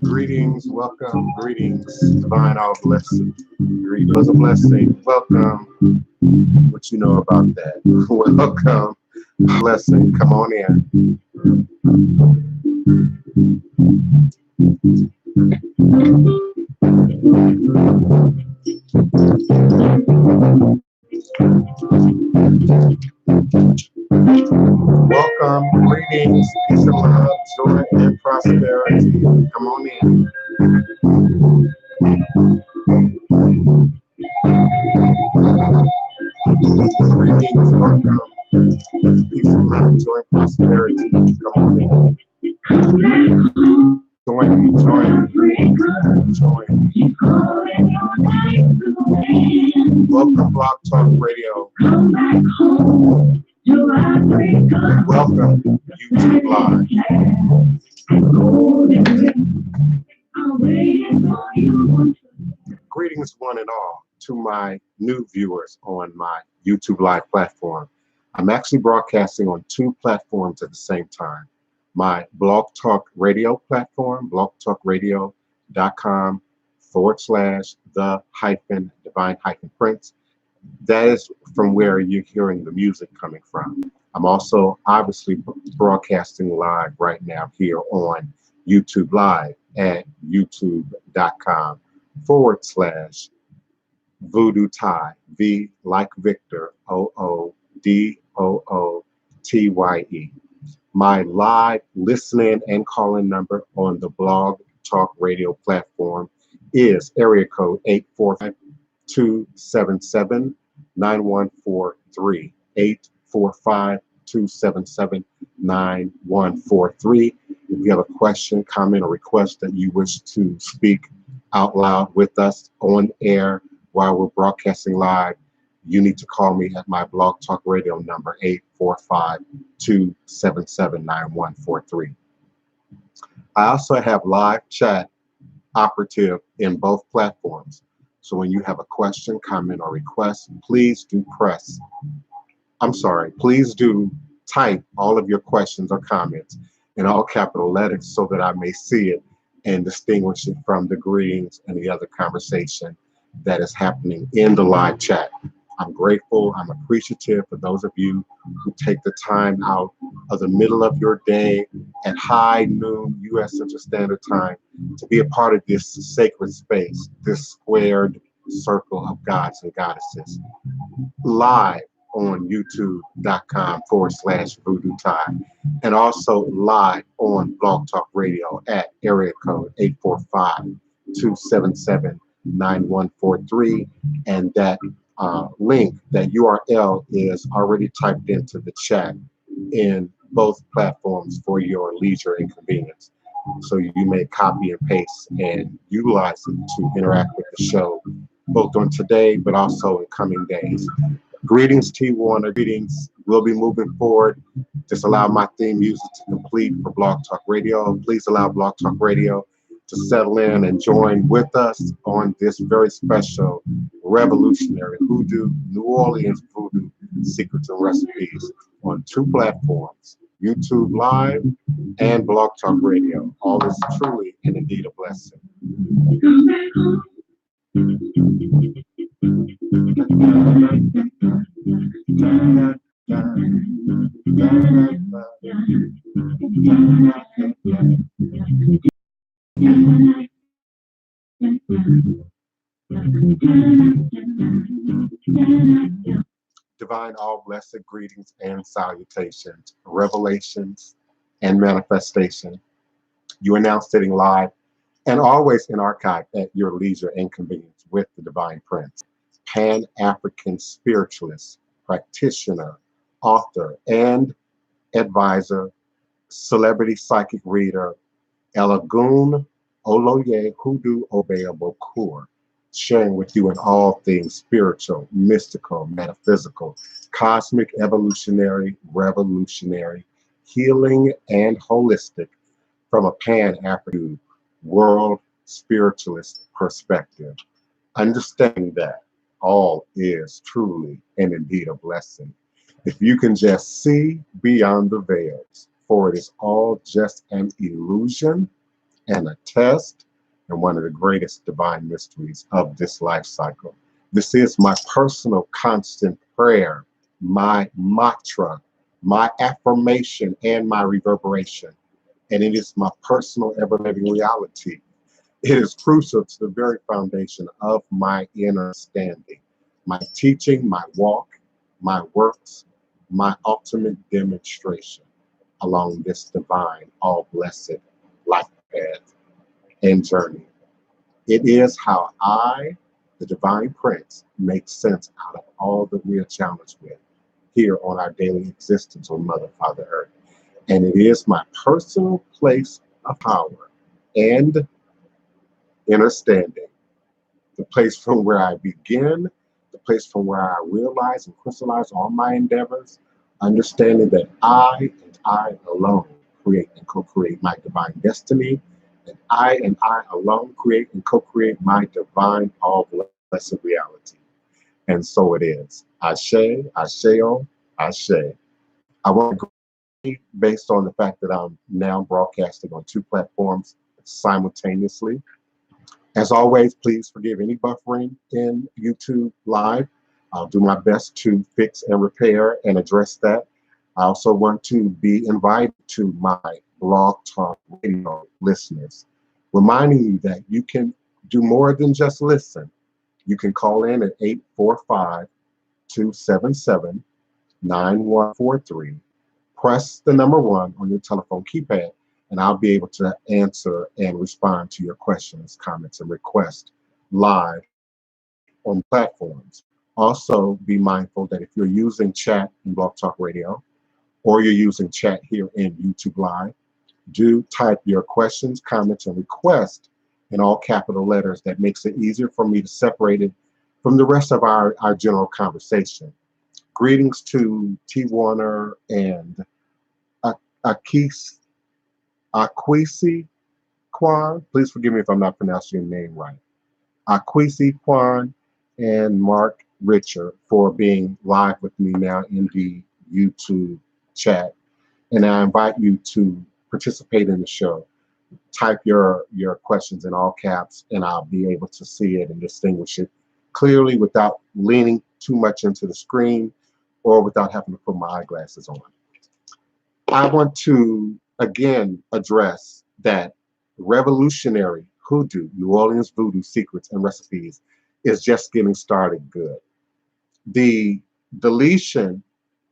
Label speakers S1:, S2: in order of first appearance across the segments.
S1: Greetings, welcome, greetings, divine all blessing. Greetings, a blessing, welcome. What you know about that? Welcome, blessing, come on in. Welcome, greetings, peace and love, joy and prosperity. Come on in. Greetings, welcome, peace and love, joy and prosperity. Come on in. Join. Welcome, Blog Talk Radio. Welcome, YouTube Live. Greetings, one and all, to my new viewers on my YouTube Live platform. I'm actually broadcasting on two platforms at the same time. My Blog Talk Radio platform, blogtalkradio.com/the-divine-prince. That is from where you're hearing the music coming from. I'm also obviously broadcasting live right now here on YouTube Live at youtube.com/Voodoo Ty, V like Victor, OODOOTYE. My live listening and calling number on the Blog Talk Radio platform is area code 845-277-9143. 845-277-9143. If you have a question, comment, or request that you wish to speak out loud with us on air while we're broadcasting live, you need to call me at my Blog Talk Radio number, 845-277-9143. I also have live chat operative in both platforms. So when you have a question, comment, or request, please do type all of your questions or comments in all capital letters so that I may see it and distinguish it from the greetings and the other conversation that is happening in the live chat. I'm grateful, I'm appreciative for those of you who take the time out of the middle of your day at high noon U.S. Central Standard Time to be a part of this sacred space, this squared circle of gods and goddesses, live on youtube.com/Voodoo Ty, and also live on Blog Talk Radio at area code 845-277-9143, and that link, that URL is already typed into the chat in both platforms for your leisure and convenience. So you may copy and paste and utilize it to interact with the show, both on today, but also in coming days. Greetings, T. Warner. Greetings. We'll be moving forward. Just allow my theme music to complete for Blog Talk Radio. Please allow Blog Talk Radio to settle in and join with us on this very special, revolutionary Hoodoo, New Orleans Voodoo Secrets and Recipes on two platforms, YouTube Live and Blog Talk Radio. All is truly and indeed a blessing. Divine all blessed greetings and salutations, revelations and manifestation. You are now sitting live and always in archive at your leisure and convenience with the DivinePrince, Pan-African spiritualist, practitioner, author, and advisor, celebrity psychic reader, Elagun Oloye Hoodoo Obeabo Kur, sharing with you in all things spiritual, mystical, metaphysical, cosmic, evolutionary, revolutionary, healing, and holistic from a Pan-African world spiritualist perspective. Understanding that all is truly and indeed a blessing. If you can just see beyond the veils, for it is all just an illusion and a test and one of the greatest divine mysteries of this life cycle. This is my personal constant prayer, my mantra, my affirmation, and my reverberation. And it is my personal ever living reality. It is crucial to the very foundation of my understanding, my teaching, my walk, my works, my ultimate demonstration along this divine, all blessed life path and journey. It is how I, the Divine Prince, make sense out of all that we are challenged with here on our daily existence on Mother, Father Earth. And it is my personal place of power and understanding, the place from where I begin, the place from where I realize and crystallize all my endeavors, understanding that I and I alone create and co-create my divine destiny, and I alone create and co-create my divine all blessed reality. And so it is. Ashe, Asheo, Ashe. I want to agree based on the fact that I'm now broadcasting on 2 platforms simultaneously. As always, please forgive any buffering in YouTube Live. I'll do my best to fix and repair and address that. I also want to be invited to my Blog Talk Radio listeners, reminding you that you can do more than just listen. You can call in at 845-277-9143. Press the number 1 on your telephone keypad, and I'll be able to answer and respond to your questions, comments, and requests live on platforms. Also, be mindful that if you're using chat in Blog Talk Radio or you're using chat here in YouTube Live, do type your questions, comments, and requests in all capital letters. That makes it easier for me to separate it from the rest of our general conversation. Greetings to T. Warner and Akwesi Kwan. Please forgive me if I'm not pronouncing your name right. Akwesi Kwan and Mark Richard for being live with me now in the YouTube chat. And I invite you to participate in the show. Type your questions in all caps, and I'll be able to see it and distinguish it clearly without leaning too much into the screen or without having to put my eyeglasses on. I want to again address that revolutionary Hoodoo, New Orleans Voodoo secrets and recipes is just getting started good. The deletion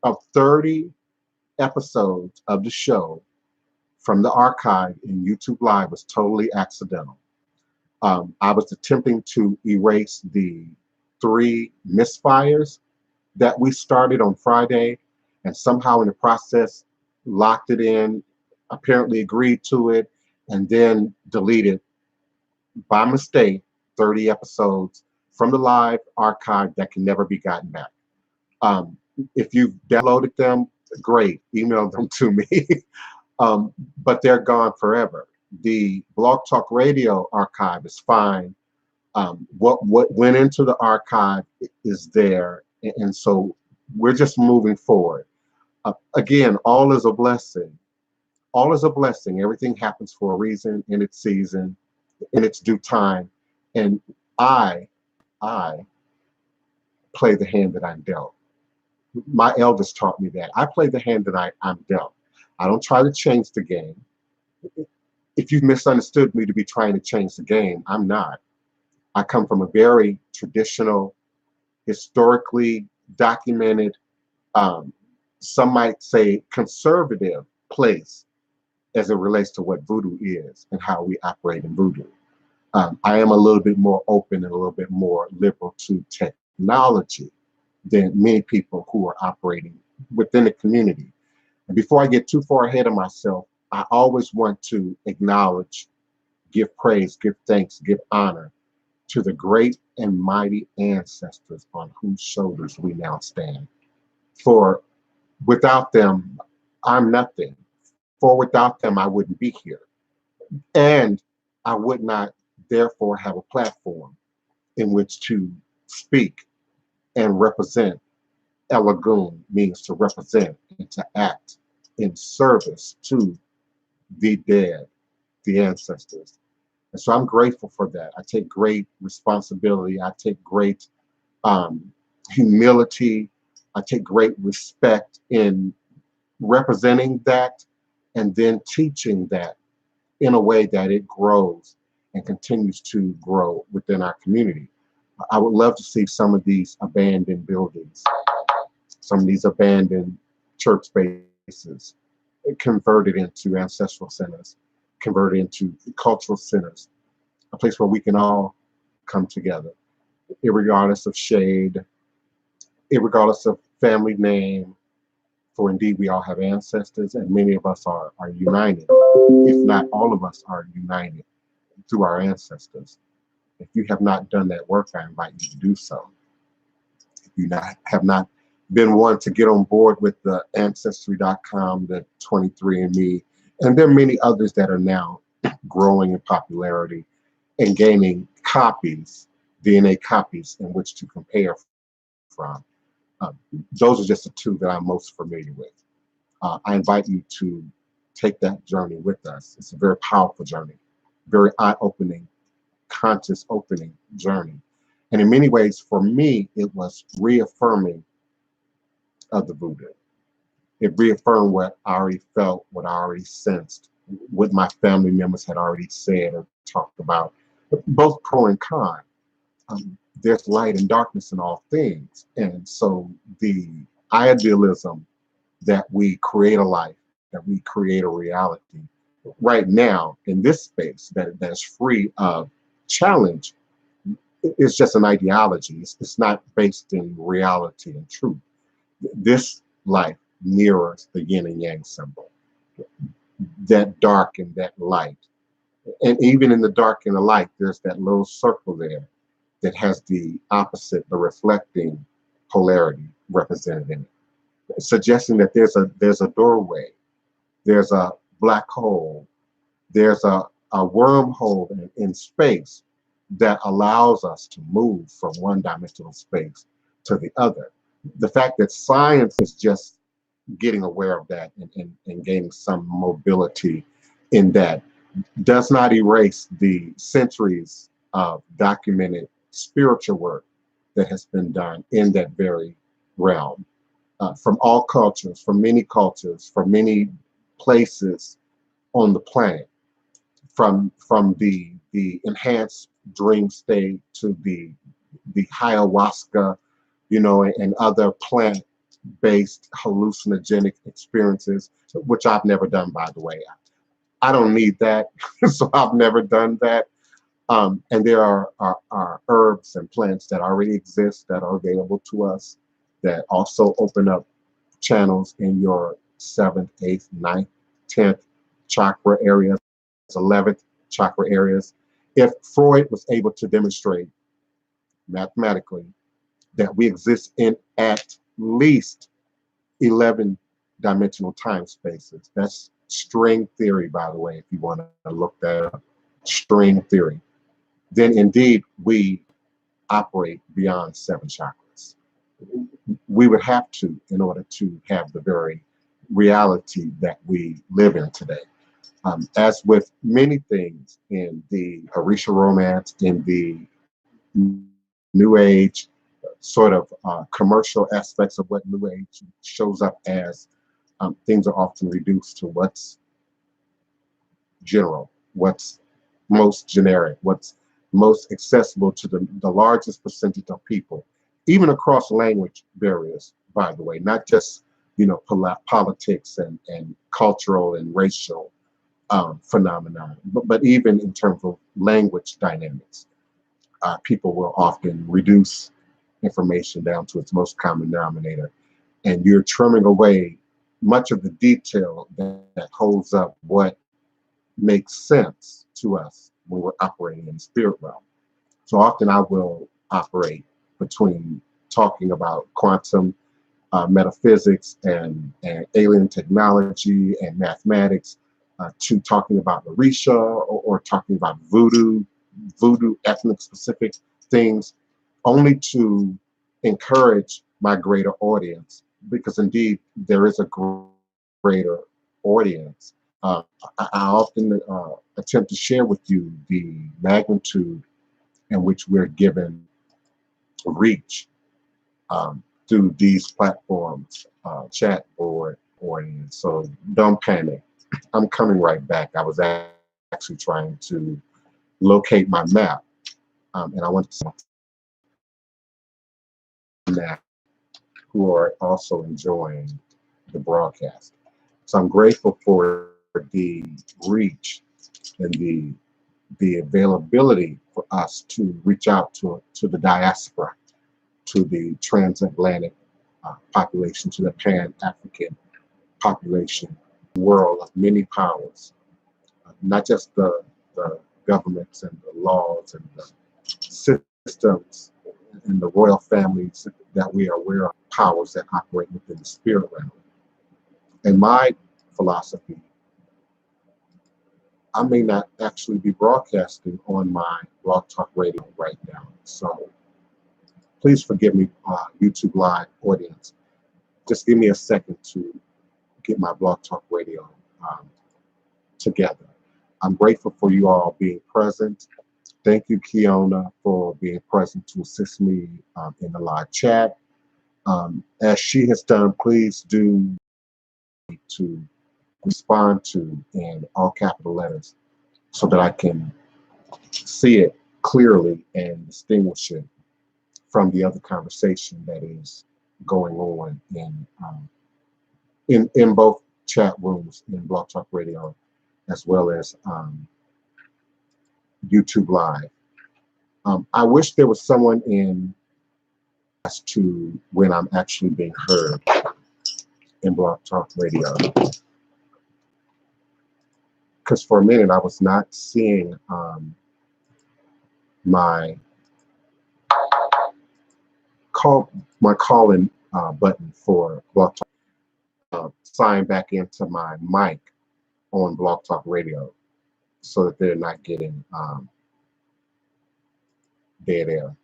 S1: of 30 episodes of the show from the archive in YouTube Live was totally accidental. I was attempting to erase the 3 misfires that we started on Friday, and somehow in the process locked it in, apparently agreed to it, and then deleted by mistake 30 episodes from the live archive that can never be gotten back. If you've downloaded them, great, email them to me. But they're gone forever. The Blog Talk Radio archive is fine. What went into the archive is there, and so we're just moving forward. Again, all is a blessing. All is a blessing. Everything happens for a reason, in its season, in its due time. And I play the hand that I'm dealt. My elders taught me that. I play the hand that I'm dealt. I don't try to change the game. If you've misunderstood me to be trying to change the game, I'm not. I come from a very traditional, historically documented, some might say conservative place as it relates to what voodoo is and how we operate in voodoo. I am a little bit more open and a little bit more liberal to technology than many people who are operating within the community. And before I get too far ahead of myself, I always want to acknowledge, give praise, give thanks, give honor to the great and mighty ancestors on whose shoulders we now stand. For without them, I'm nothing. For without them, I wouldn't be here. And I would not therefore have a platform in which to speak and represent. Elagoon means to represent and to act in service to the dead, the ancestors. And so I'm grateful for that. I take great responsibility. I take great humility. I take great respect in representing that and then teaching that in a way that it grows and continues to grow within our community. I would love to see some of these abandoned buildings, some of these abandoned church spaces converted into ancestral centers, converted into cultural centers, a place where we can all come together, irregardless of shade, irregardless of family name, for indeed we all have ancestors and many of us are united, if not all of us are united through our ancestors. If you have not done that work, I invite you to do so. If you have not been one to get on board with the Ancestry.com, the 23andMe, and there are many others that are now growing in popularity and gaining copies, DNA copies in which to compare from. Those are just the two that I'm most familiar with. I invite you to take that journey with us. It's a very powerful journey, very eye-opening, conscious opening journey. And in many ways, for me, it was reaffirming of the Voodoo. It reaffirmed what I already felt, what I already sensed, what my family members had already said or talked about, both pro and con. There's light and darkness in all things. And so the idealism that we create a life, that we create a reality right now in this space that's free of challenge is just an ideology. It's not based in reality and truth. This life mirrors the yin and yang symbol, that dark and that light. And even in the dark and the light, there's that little circle there that has the opposite, the reflecting polarity represented in it, suggesting that there's a doorway, there's a black hole, there's a wormhole in space that allows us to move from one dimensional space to the other. The fact that science is just getting aware of that and gaining some mobility in that does not erase the centuries of documented spiritual work that has been done in that very realm. From all cultures, from many cultures, from many places on the planet, from the enhanced dream state to the ayahuasca, and other plant-based hallucinogenic experiences, which I've never done, by the way. I don't need that, so I've never done that. And there are herbs and plants that already exist that are available to us that also open up channels in your 7th, 8th, 9th, 10th chakra areas, 11th chakra areas. If Freud was able to demonstrate mathematically that we exist in at least 11 dimensional time spaces, that's string theory, by the way, if you want to look that up, string theory, then indeed we operate beyond 7 chakras. We would have to in order to have the very reality that we live in today. As with many things in the Orisha romance, in the New Age sort of commercial aspects of what New Age shows up as, things are often reduced to what's general, what's most generic, what's most accessible to the largest percentage of people, even across language barriers, by the way, not just politics and cultural and racial phenomenon, but even in terms of language dynamics. People will often reduce information down to its most common denominator, and you're trimming away much of the detail that holds up what makes sense to us when we're operating in the spirit realm. So often I will operate between talking about quantum metaphysics and alien technology and mathematics to talking about Orisha or talking about voodoo ethnic specific things, only to encourage my greater audience, because indeed there is a greater audience. I often attempt to share with you the magnitude in which we're given reach through these platforms, chat board audience. So don't panic. I'm coming right back. I was actually trying to locate my map, and I want to map who are also enjoying the broadcast. So I'm grateful for the reach and the availability for us to reach out to the diaspora, to the transatlantic population, to the Pan-African population, world of many powers, not just the governments and the laws and the systems and the royal families that we are aware of, powers that operate within the spirit realm. In my philosophy, I may not actually be broadcasting on my Blog Talk Radio right now. So please forgive me, YouTube Live audience. Just give me a second to get my Blog Talk Radio together. I'm grateful for you all being present. Thank you, Kiona, for being present to assist me in the live chat. As she has done, please do to respond to in all capital letters so that I can see it clearly and distinguish it from the other conversation that is going on in both chat rooms in Blog Talk Radio as well as YouTube Live. I wish there was someone in as to when I'm actually being heard in Blog Talk Radio. Because for a minute I was not seeing my call-in button for Blog Talk sign back into my mic on Blog Talk Radio so that they're not getting dead air.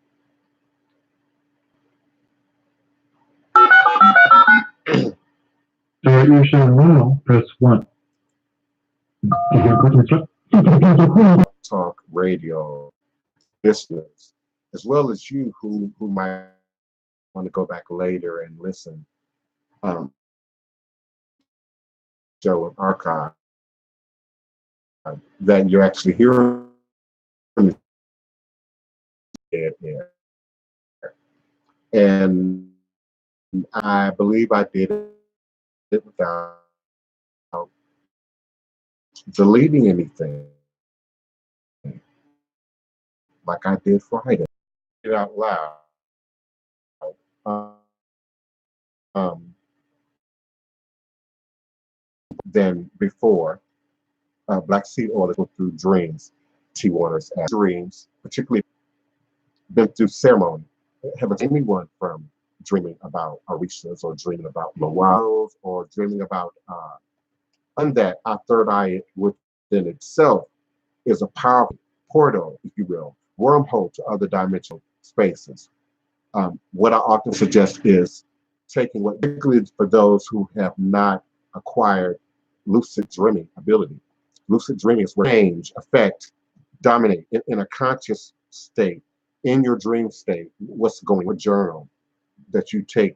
S2: So what you're showing now, press 1.
S1: Talk Radio listeners, as well as you who might want to go back later and listen. Show an archive that you're actually hearing dead air. And I believe I did it without deleting anything, like I did Friday. It out loud. Than before. Black seed oil go through dreams. T. Warner's dreams, particularly been through ceremony. Haven't anyone from dreaming about Orishas or dreaming about Lawals or dreaming about and that our third eye within itself is a powerful portal, if you will, wormhole to other dimensional spaces. What I often suggest is taking what, particularly for those who have not acquired lucid dreaming ability. Lucid dreaming is where change, affect, dominate in a conscious state, in your dream state, what's going on, a journal that you take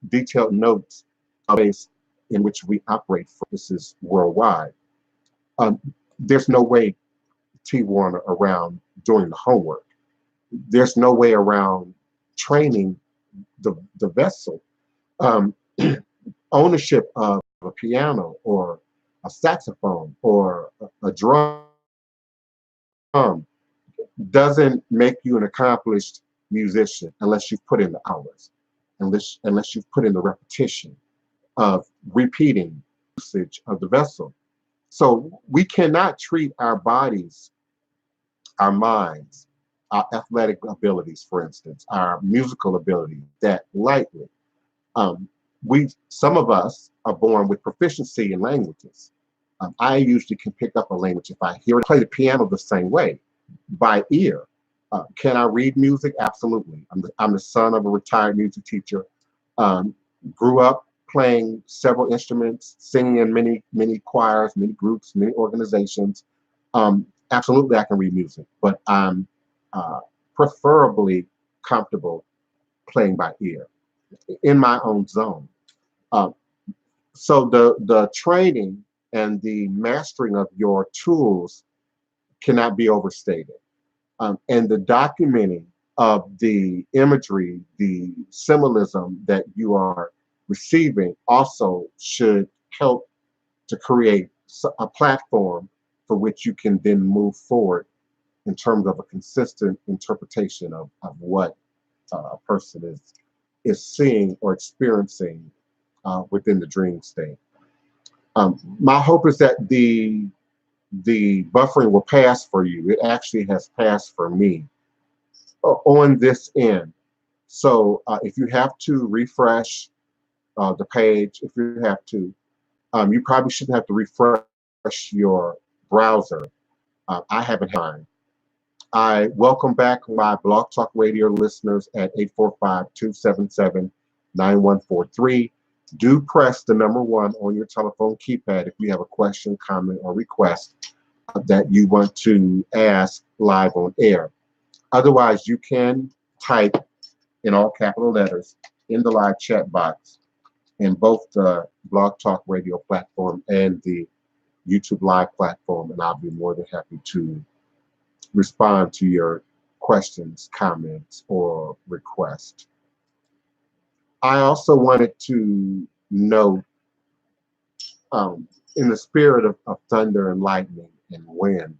S1: detailed notes of ways in which we operate for this is worldwide. There's no way T. Warner around doing the homework. There's no way around training the vessel. Ownership of a piano or a saxophone or a drum doesn't make you an accomplished musician unless you've put in the hours, unless you've put in the repetition of repeating usage of the vessel. So we cannot treat our bodies, our minds, our athletic abilities, for instance, our musical abilities, that lightly. Some of us are born with proficiency in languages. I usually can pick up a language if I hear it. Play the piano the same way, by ear. Can I read music? Absolutely. I'm the son of a retired music teacher. Grew up playing several instruments, singing in many choirs, many groups, many organizations. Absolutely, I can read music, but I'm preferably comfortable playing by ear in my own zone. Uh, so the training and the mastering of your tools cannot be overstated. And the documenting of the imagery, the symbolism that you are receiving also should help to create a platform for which you can then move forward in terms of a consistent interpretation of what a person is seeing or experiencing within the dream state. My hope is that the buffering will pass for you. It actually has passed for me on this end. So if you have to refresh the page, if you have to, you probably shouldn't have to refresh your browser. I haven't had time. I welcome back my Blog Talk Radio listeners at 845-277-9143. Do press the number 1 on your telephone keypad if you have a question, comment, or request that you want to ask live on air. Otherwise, you can type in all capital letters in the live chat box in both the Blog Talk Radio platform and the YouTube Live platform, and I'll be more than happy to respond to your questions, comments, or requests. I also wanted to note, in the spirit of thunder and lightning and wind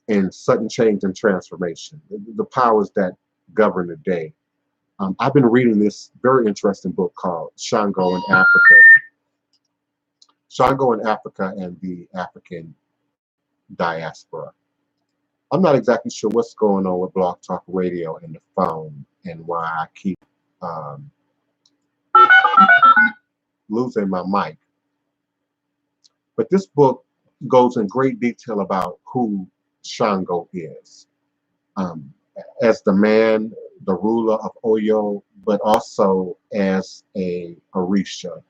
S1: and sudden change and transformation, the powers that govern the day, I've been reading this very interesting book called Shango in Africa. Shango in Africa and the African Diaspora. I'm not exactly sure what's going on with Blog Talk Radio and the phone and why I keep losing my mic. But this book goes in great detail about who Shango is, as the man, the ruler of Oyo, but also as a Orisha.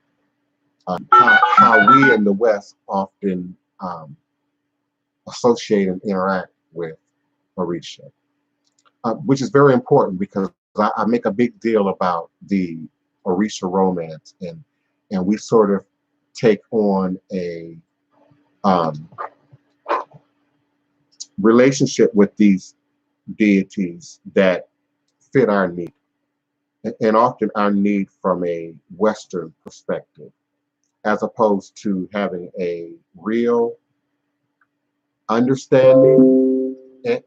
S1: How we in the West often associate and interact with Orisha, which is very important because I make a big deal about the Orisha romance, and we sort of take on a relationship with these deities that fit our need, and often our need from a Western perspective, as opposed to having a real understanding and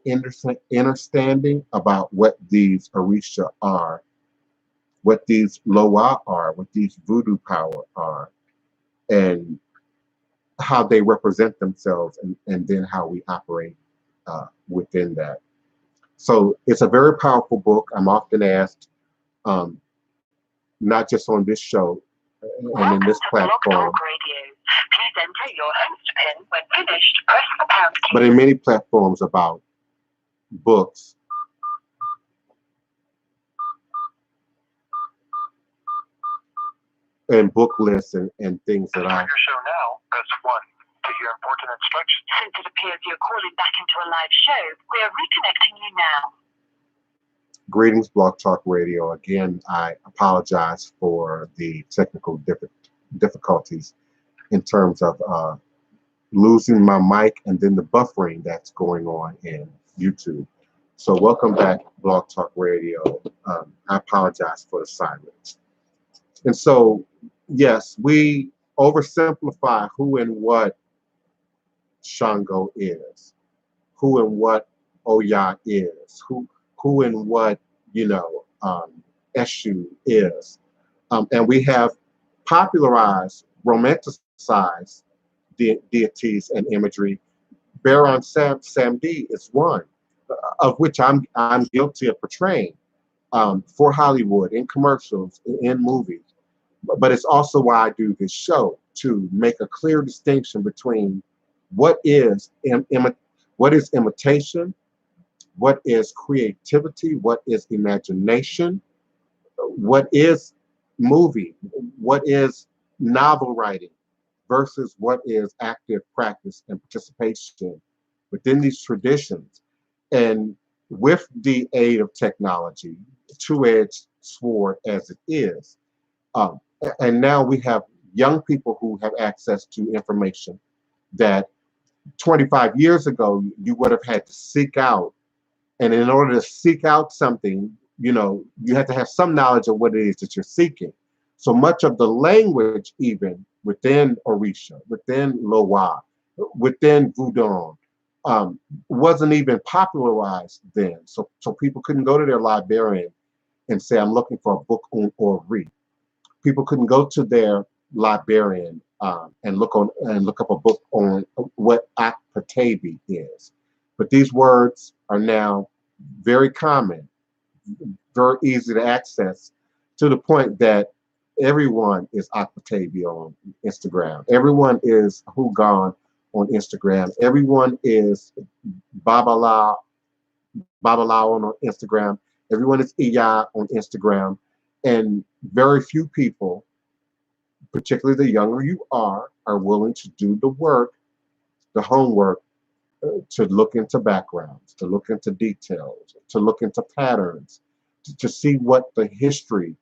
S1: understanding about what these Orisha are, what these Loa are, what these voodoo power are, and how they represent themselves, and then how we operate within that. So it's a very powerful book. I'm often asked, not just on this show and in this platform, but in many platforms, about books and book lists and things that I.
S3: Your show now, press 1 to hear important instructions. Since it appears you're calling back into a live show, we are reconnecting you now.
S1: Greetings, Blog Talk Radio. Again, I apologize for the technical difficulties in terms of losing my mic and then the buffering that's going on in YouTube. So welcome back, Blog Talk Radio. I apologize for the silence. And so, yes, we oversimplify who and what Shango is, who and what Oya is, who and what, Eshu is. And we have popularized, romanticized deities and imagery. Baron Samedi is one, of which I'm guilty of portraying for Hollywood, in commercials, in movies. But it's also why I do this show, to make a clear distinction between what is imitation, what is creativity, what is imagination, what is movie, what is novel writing versus what is active practice and participation within these traditions. And with the aid of technology, two-edged sword as it is, um, and now we have young people who have access to information that 25 years ago you would have had to seek out. And in order to seek out something, you have to have some knowledge of what it is that you're seeking. So much of the language, even within Orisha, within Loa, within Voodoo, wasn't even popularized then. So people couldn't go to their librarian and say, I'm looking for a book on Ori. People couldn't go to their librarian and look up a book on what Akpatabi is. But these words are now very common, very easy to access, to the point that everyone is Akpatabi on Instagram. Everyone is Hugon on Instagram. Everyone is Babala on Instagram. Everyone is Iya on Instagram. And very few people, particularly the younger you are willing to do the work, the homework, to look into backgrounds, to look into details, to look into patterns, to see what the history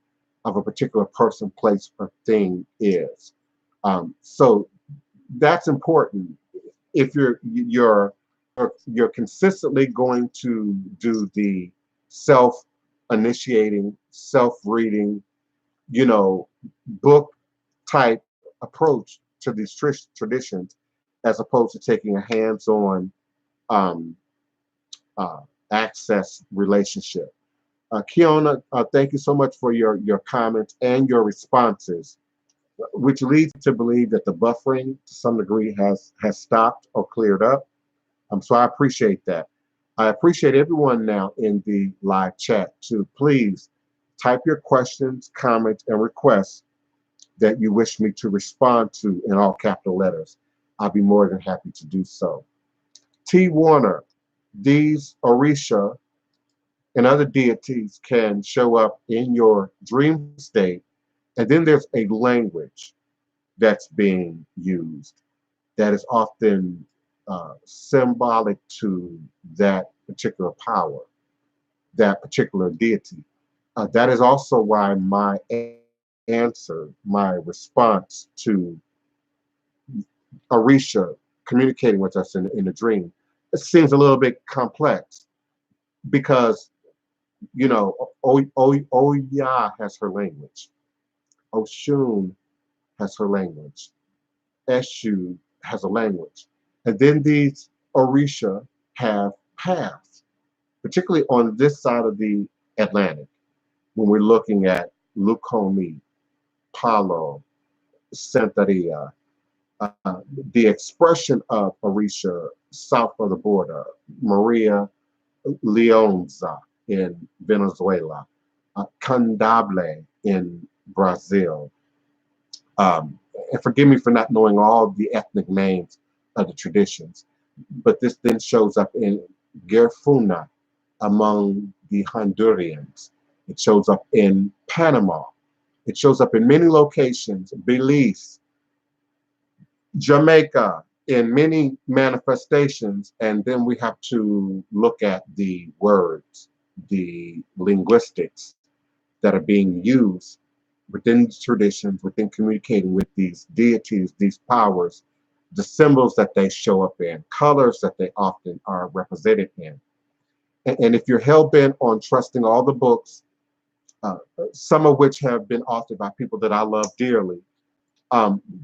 S1: of a particular person, place, or thing is. So that's important. If you're consistently going to do the self-initiating, self-reading, book type approach to these traditions, as opposed to taking a hands-on um, access relationship. Kiona, thank you so much for your comments and your responses, which leads to believe that the buffering to some degree has stopped or cleared up. So I appreciate that. I appreciate everyone now in the live chat to please type your questions, comments, and requests that you wish me to respond to in all capital letters. I'll be more than happy to do so. T. Warner, these Orisha and other deities can show up in your dream state, and then there's a language that's being used that is often symbolic to that particular power, that particular deity. That is also why my answer, my response to Orisha communicating with us in the dream, it seems a little bit complex because, Oya has her language, Oshun has her language, Eshu has a language, and then these Orisha have paths, particularly on this side of the Atlantic, when we're looking at Lukoni, Palo, Santeria, the expression of Orisha south of the border, Maria Leonza in Venezuela, Candable in Brazil. And forgive me for not knowing all the ethnic names of the traditions, but this then shows up in Gerfuna among the Hondurans. It shows up in Panama. It shows up in many locations, Belize, Jamaica, in many manifestations. And then we have to look at the words, the linguistics that are being used within traditions, within communicating with these deities, these powers, the symbols that they show up in, colors that they often are represented in. And if you're hell-bent on trusting all the books, some of which have been authored by people that I love dearly,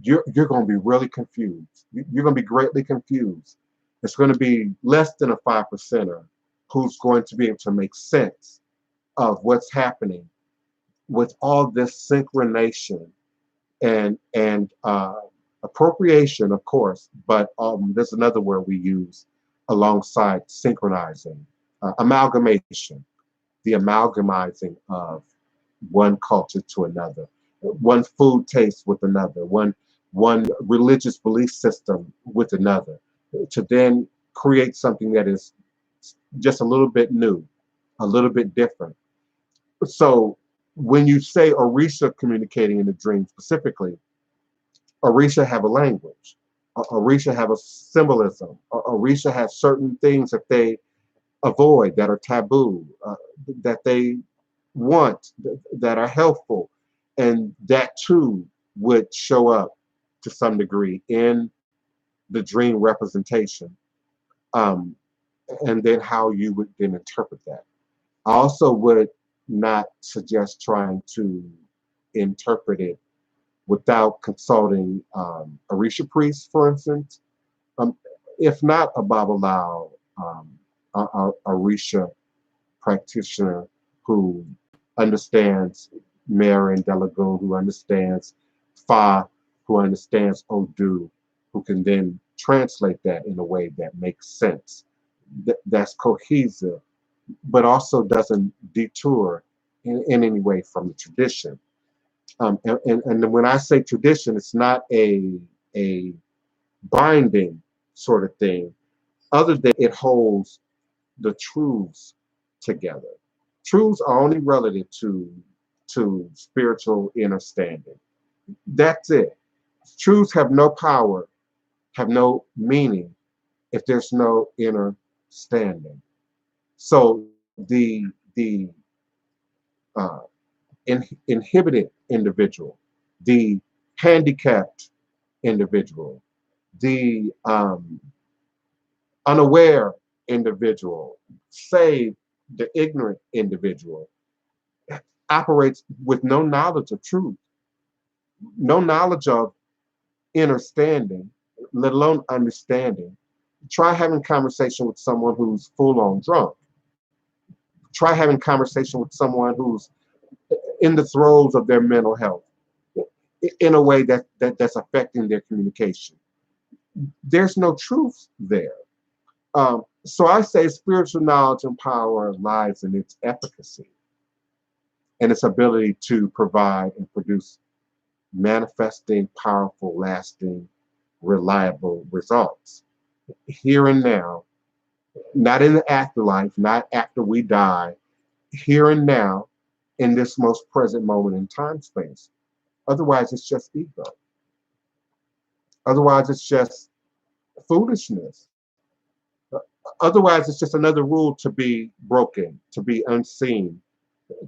S1: you're going to be really confused. You're going to be greatly confused. It's going to be less than a 5%er who's going to be able to make sense of what's happening with all this synchronization and appropriation, of course, but there's another word we use alongside synchronizing, amalgamation, the amalgamizing of one culture to another, one food taste with another, one religious belief system with another, to then create something that is just a little bit new, a little bit different. So when you say Orisha communicating in the dream specifically, Orisha have a language. Orisha have a symbolism. Orisha have certain things that they avoid, that are taboo, that they want, that are helpful. And that too would show up to some degree in the dream representation. Um, and then how you would then interpret that. I also would not suggest trying to interpret it without consulting Orisha priest, for instance. Um, if not a Babalawo, Orisha practitioner who understands Mary and Delagoon, who understands Fa, who understands Odu, who can then translate that in a way that makes sense, that's cohesive, but also doesn't detour in any way from the tradition. And when I say tradition, it's not a binding sort of thing, other than it holds the truths together. Truths are only relative to spiritual understanding. That's it. Truths have no power, have no meaning if there's no inner standing. So the uh, inhibited individual, the handicapped individual, the unaware individual, say the ignorant individual, operates with no knowledge of truth, no knowledge of understanding, let alone understanding. Try having conversation with someone who's full on drunk. Try having conversation with someone who's in the throes of their mental health in a way that's affecting their communication. There's no truth there. So I say spiritual knowledge and power lies in its efficacy and its ability to provide and produce manifesting, powerful, lasting, reliable results here and now, not in the afterlife, not after we die, here and now, in this most present moment in time space. Otherwise, it's just ego. Otherwise, it's just foolishness. Otherwise, it's just another rule to be broken, to be unseen,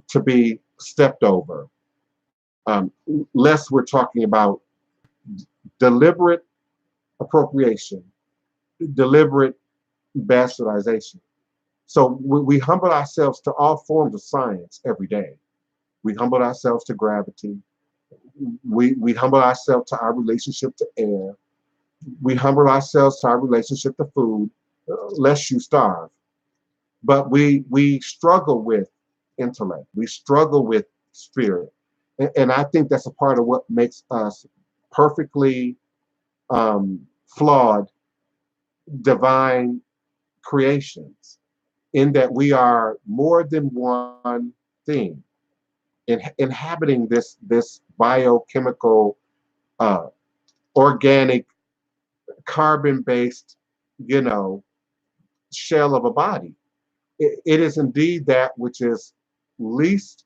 S1: to be stepped over. Less we're talking about deliberate appropriation, deliberate bastardization. So we humble ourselves to all forms of science every day. We humble ourselves to gravity. We humble ourselves to our relationship to air. We humble ourselves to our relationship to food, lest you starve. But we struggle with intellect. We struggle with spirit. And I think that's a part of what makes us perfectly flawed divine creations, in that we are more than one thing, inhabiting this biochemical, organic, carbon-based, you know, shell of a body. It is indeed that which is least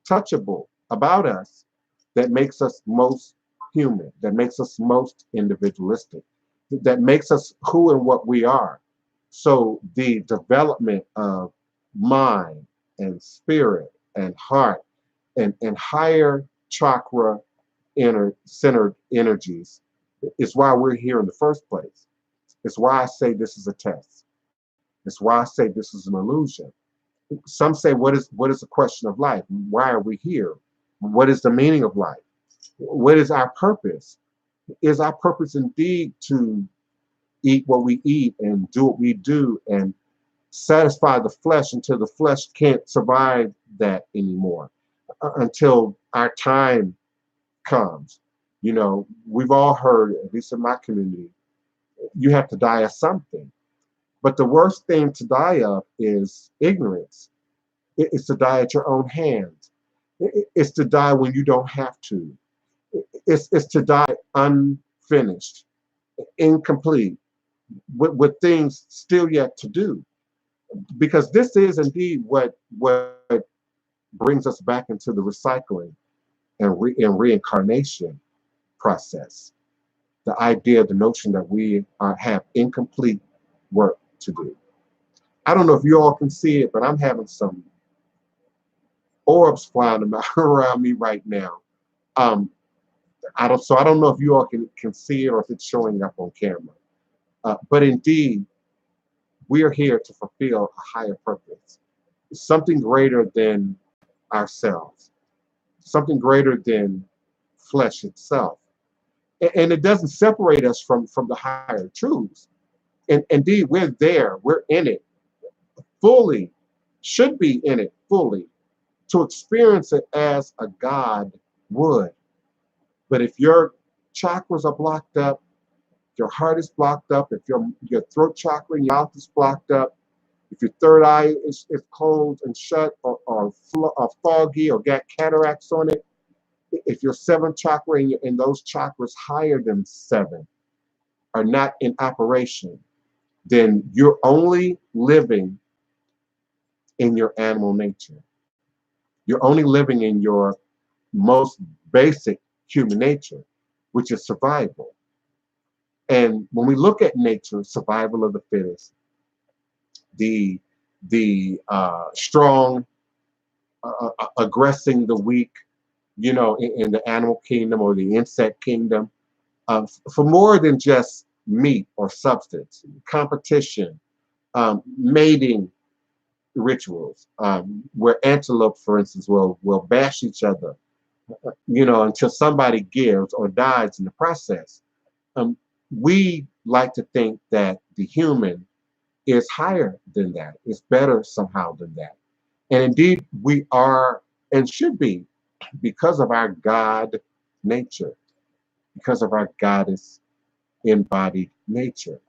S1: touchable about us that makes us most human, that makes us most individualistic, that makes us who and what we are. So the development of mind and spirit and heart and higher chakra centered energies is why we're here in the first place. It's why I say this is a test. It's why I say this is an illusion. Some say, what is the question of life? Why are we here? What is the meaning of life? What is our purpose? Is our purpose indeed to eat what we eat and do what we do and satisfy the flesh until the flesh can't survive that anymore, until our time comes? You know, we've all heard, at least in my community, you have to die of something. But the worst thing to die of is ignorance. It's to die at your own hands. It's to die when you don't have to. It's to die unfinished, incomplete, with things still yet to do. Because this is indeed what brings us back into the recycling and reincarnation process. the idea, the notion that we have incomplete work to do. I don't know if you all can see it, but I'm having some orbs flying around me right now. I don't know if you all can see it or if it's showing up on camera. But indeed, we are here to fulfill a higher purpose, something greater than ourselves, something greater than flesh itself. And it doesn't separate us from the higher truths. And indeed, we're there, we're in it fully, should be in it fully, to experience it as a God would. But if your chakras are blocked up, your heart is blocked up, if your throat chakra and your mouth is blocked up, if your third eye is closed and shut or foggy or got cataracts on it, if your seventh chakra and those chakras higher than 7 are not in operation, then you're only living in your animal nature. You're only living in your most basic human nature, which is survival. And when we look at nature, survival of the fittest, the strong aggressing the weak, in the animal kingdom or the insect kingdom, for more than just meat or substance, competition, mating rituals, where antelope, for instance, will bash each other, until somebody gives or dies in the process. We like to think that the human is higher than that, is better somehow than that. And indeed, we are and should be, because of our God nature, because of our goddess embodied nature.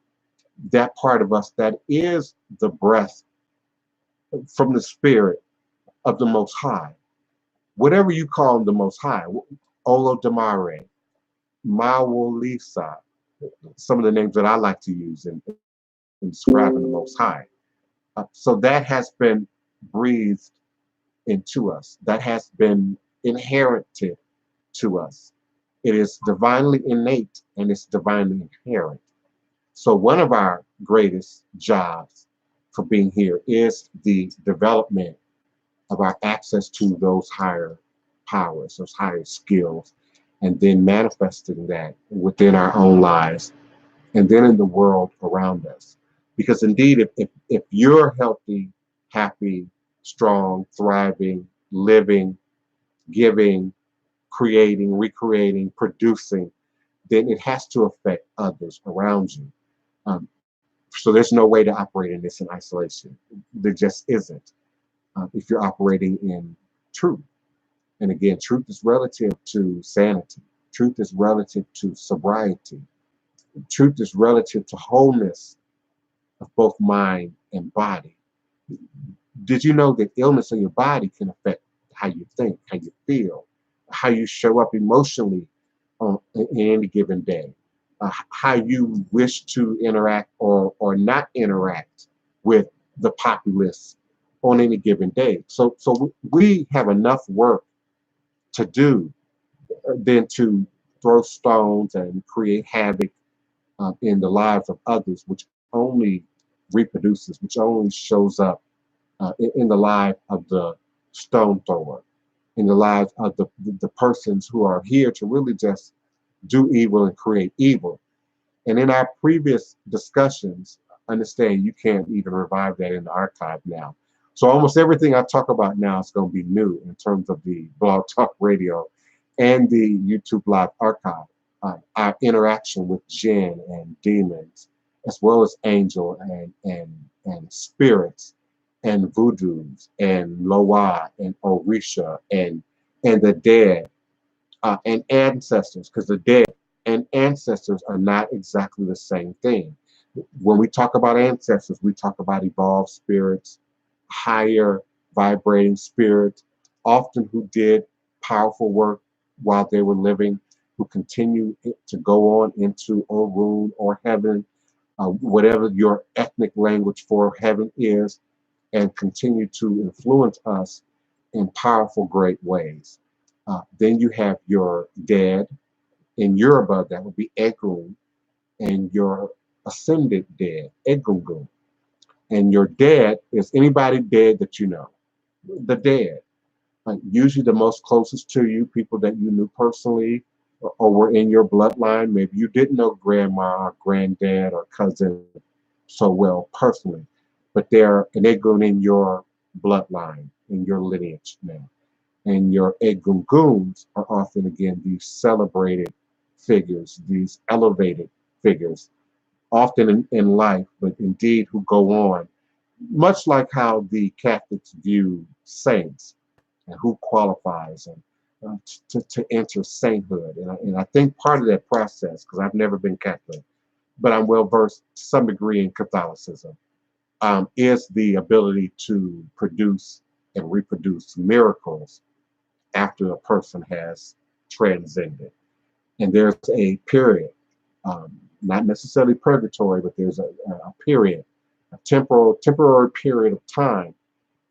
S1: That part of us that is the breath from the spirit of the Most High. Whatever you call the Most High, Olodumare, Mawolisa, some of the names that I like to use in describing the Most High. So that has been breathed into us. That has been inherited to us. It is divinely innate and it's divinely inherent. So one of our greatest jobs for being here is the development of our access to those higher powers, those higher skills, and then manifesting that within our own lives and then in the world around us. Because indeed, if you're healthy, happy, strong, thriving, living, giving, creating, recreating, producing, then it has to affect others around you. So there's no way to operate in this in isolation. There just isn't. If you're operating in truth. And again, truth is relative to sanity. Truth is relative to sobriety. Truth is relative to wholeness of both mind and body. Did you know that illness in your body can affect how you think, how you feel, how you show up emotionally in any given day, how you wish to interact or not interact with the populace on any given day. So we have enough work to do than to throw stones and create havoc in the lives of others, which only reproduces, which only shows up in the life of the stone thrower, in the lives of the persons who are here to really just do evil and create evil. And in our previous discussions, understand you can't even revive that in the archive now. So almost everything I talk about now is going to be new in terms of the Blog Talk Radio and the YouTube Live archive. Our interaction with jinn and demons, as well as angel and spirits and voodoos and loa and orisha and the dead and ancestors, because the dead and ancestors are not exactly the same thing. When we talk about ancestors, we talk about evolved spirits, higher vibrating spirits, often who did powerful work while they were living, who continue to go on into Orun or heaven, whatever your ethnic language for heaven is, and continue to influence us in powerful, great ways. Then you have your dead, In Yoruba, that would be Egun, and your ascended dead, Egungun. And your dead is anybody dead that you know, the dead. Usually the most closest to you, people that you knew personally or were in your bloodline. Maybe you didn't know grandma or granddad or cousin so well personally, but they're an Egun in your bloodline, in your lineage now. And your Egunguns are often, again, these celebrated figures, these elevated figures, often in life, but indeed who go on, much like how the Catholics view saints and who qualifies and to enter sainthood. And I think part of that process, because I've never been Catholic, but I'm well versed to some degree in Catholicism, is the ability to produce and reproduce miracles after a person has transcended. And there's a period, not necessarily purgatory, but there's a period, a temporary period of time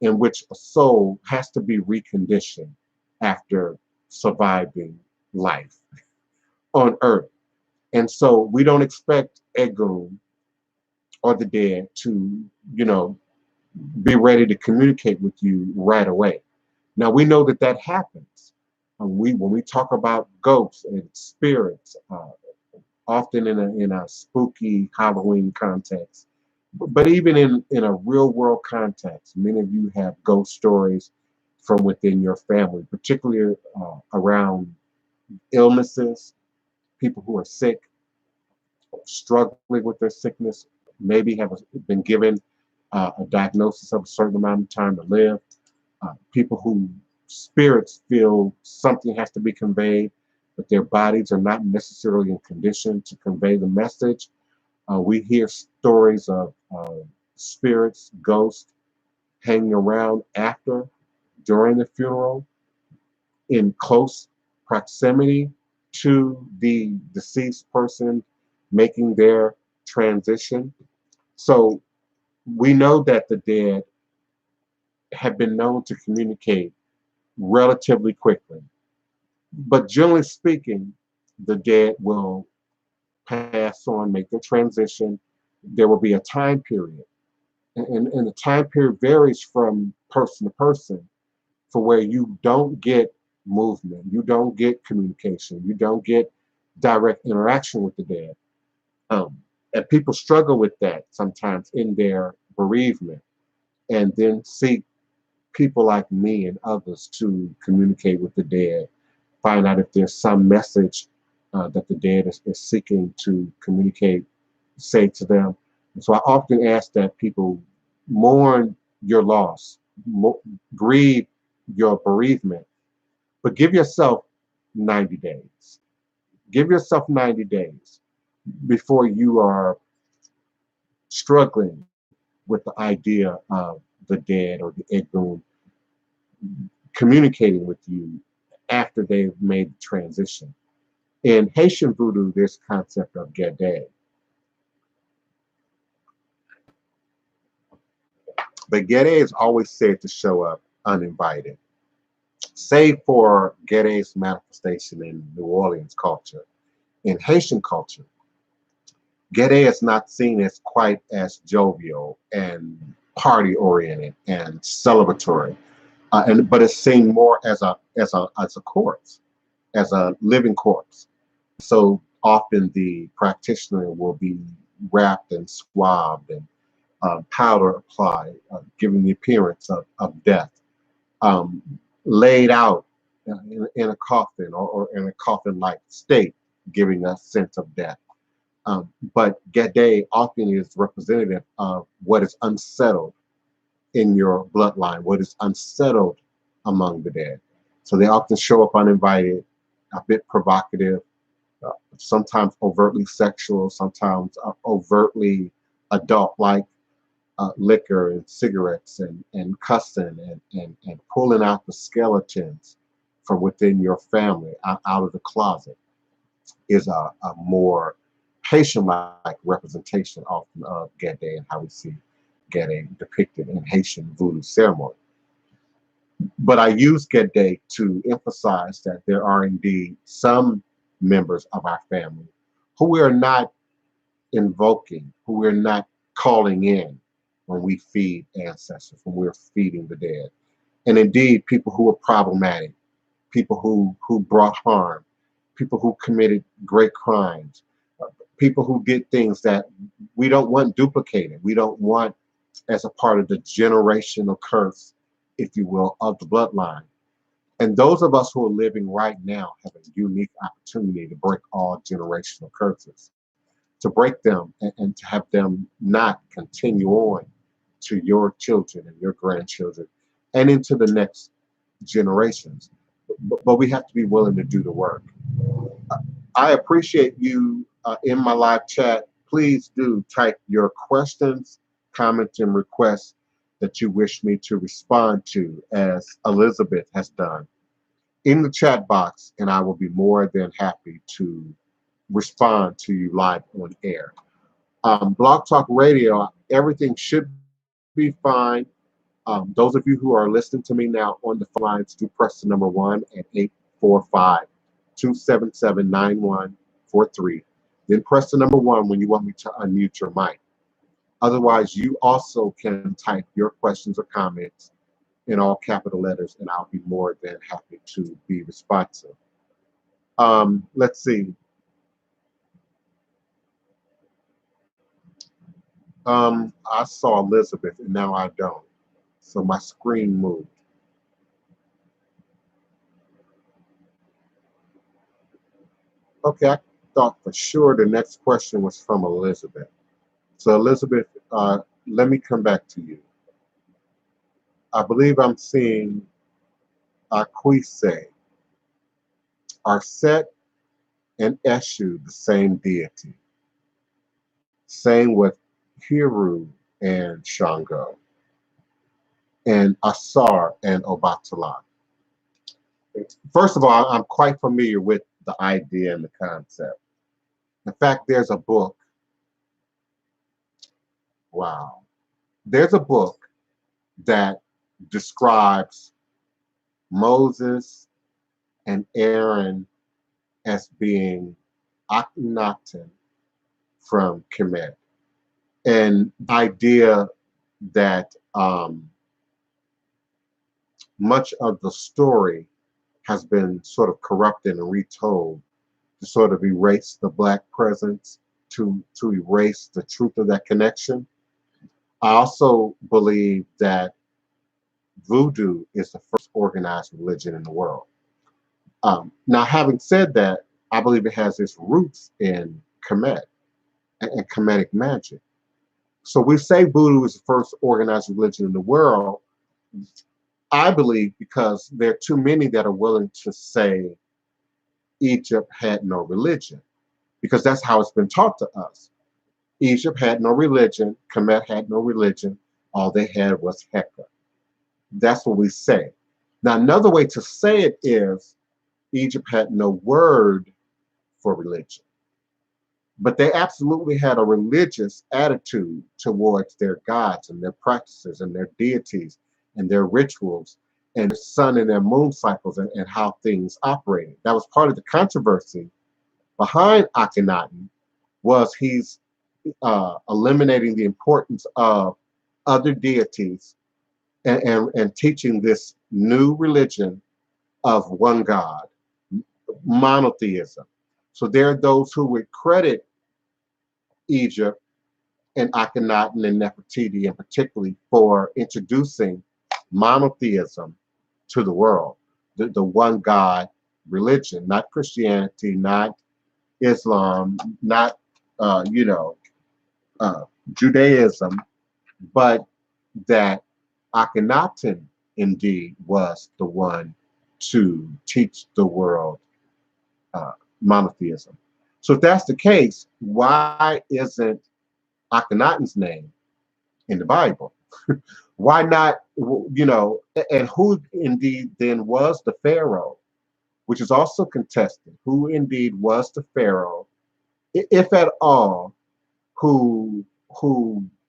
S1: in which a soul has to be reconditioned after surviving life on earth. And so we don't expect Egun or the dead to, be ready to communicate with you right away. Now we know that that happens. When we talk about ghosts and spirits, often in a spooky Halloween context, but even in a real world context, many of you have ghost stories from within your family, particularly around illnesses, people who are sick, struggling with their sickness, maybe have been given a diagnosis of a certain amount of time to live, people who spirits feel something has to be conveyed, but their bodies are not necessarily in condition to convey the message. We hear stories of spirits, ghosts hanging around after, during the funeral, in close proximity to the deceased person making their transition. So we know that the dead have been known to communicate relatively quickly. But generally speaking, the dead will pass on, make their transition. There will be a time period. And the time period varies from person to person, for where you don't get movement, you don't get communication, you don't get direct interaction with the dead. And people struggle with that sometimes in their bereavement, and then seek people like me and others to communicate with the dead, find out if there's some message that the dead is seeking to communicate, say to them. And so I often ask that people mourn your loss, grieve your bereavement, but give yourself 90 days. Give yourself 90 days before you are struggling with the idea of the dead or the Egun communicating with you after they've made the transition. In Haitian voodoo, there's a concept of Gede. But Gede is always said to show up uninvited, save for Gede's manifestation in New Orleans culture. In Haitian culture, Gede is not seen as quite as jovial and party oriented and celebratory, but it's seen more as a corpse, as a living corpse. So often the practitioner will be wrapped and swabbed and powder applied, giving the appearance of death, um, laid out in a coffin or in a coffin-like state, giving a sense of death. But Gede often is representative of what is unsettled in your bloodline, what is unsettled among the dead. So they often show up uninvited, a bit provocative, sometimes overtly sexual, sometimes overtly adult-like, liquor and cigarettes and cussing and pulling out the skeletons from within your family out of the closet is a more Haitian-like representation often of Gede and how we see Gede depicted in Haitian voodoo ceremony. But I use Gede to emphasize that there are indeed some members of our family, who we are not invoking, who we're not calling in when we feed ancestors, when we're feeding the dead. And indeed, people who are problematic, people who brought harm, people who committed great crimes, people who did things that we don't want duplicated. We don't want as a part of the generational curse, if you will, of the bloodline. And those of us who are living right now have a unique opportunity to break all generational curses, to break them and to have them not continue on to your children and your grandchildren and into the next generations. But we have to be willing to do the work. I appreciate you in my live chat. Please do type your questions, comments, and requests that you wish me to respond to, as Elizabeth has done, in the chat box, and I will be more than happy to respond to you live on air. Blog Talk Radio, everything should be fine. Those of you who are listening to me now on the phone lines, do press the number 1 at 845-277-9143. Then press the number 1 when you want me to unmute your mic. Otherwise, you also can type your questions or comments in all capital letters, and I'll be more than happy to be responsive. Let's see. I saw Elizabeth, and now I don't. So my screen moved. Okay, I thought for sure the next question was from Elizabeth. So Elizabeth, let me come back to you. I believe I'm seeing Aquise. Are Set and Eshu the same deity? Same with Hiru and Shango, and Asar and Obatala. First of all, I'm quite familiar with the idea and the concept. In fact, there's a book. Wow. There's a book that describes Moses and Aaron as being Akhenaten from Kemet. And the idea that much of the story has been sort of corrupted and retold to sort of erase the Black presence, to erase the truth of that connection. I also believe that Voodoo is the first organized religion in the world. Now, having said that, I believe it has its roots in Kemet and Kemetic magic. So we say Voodoo is the first organized religion in the world, I believe, because there are too many that are willing to say Egypt had no religion, because that's how it's been taught to us. Egypt had no religion, Kemet had no religion, all they had was Heka. That's what we say. Now, another way to say it is Egypt had no word for religion, but they absolutely had a religious attitude towards their gods and their practices and their deities and their rituals and their sun and their moon cycles and how things operated. That was part of the controversy behind Akhenaten, was he's eliminating the importance of other deities and teaching this new religion of one God, monotheism. So there are those who would credit Egypt and Akhenaten and Nefertiti, and particularly for introducing monotheism to the world, the one God religion, not Christianity, not Islam, not Judaism, but that Akhenaten indeed was the one to teach the world monotheism. So if that's the case, why isn't Akhenaten's name in the Bible? Why not, and who indeed then was the Pharaoh, which is also contested. Who indeed was the Pharaoh, if at all, who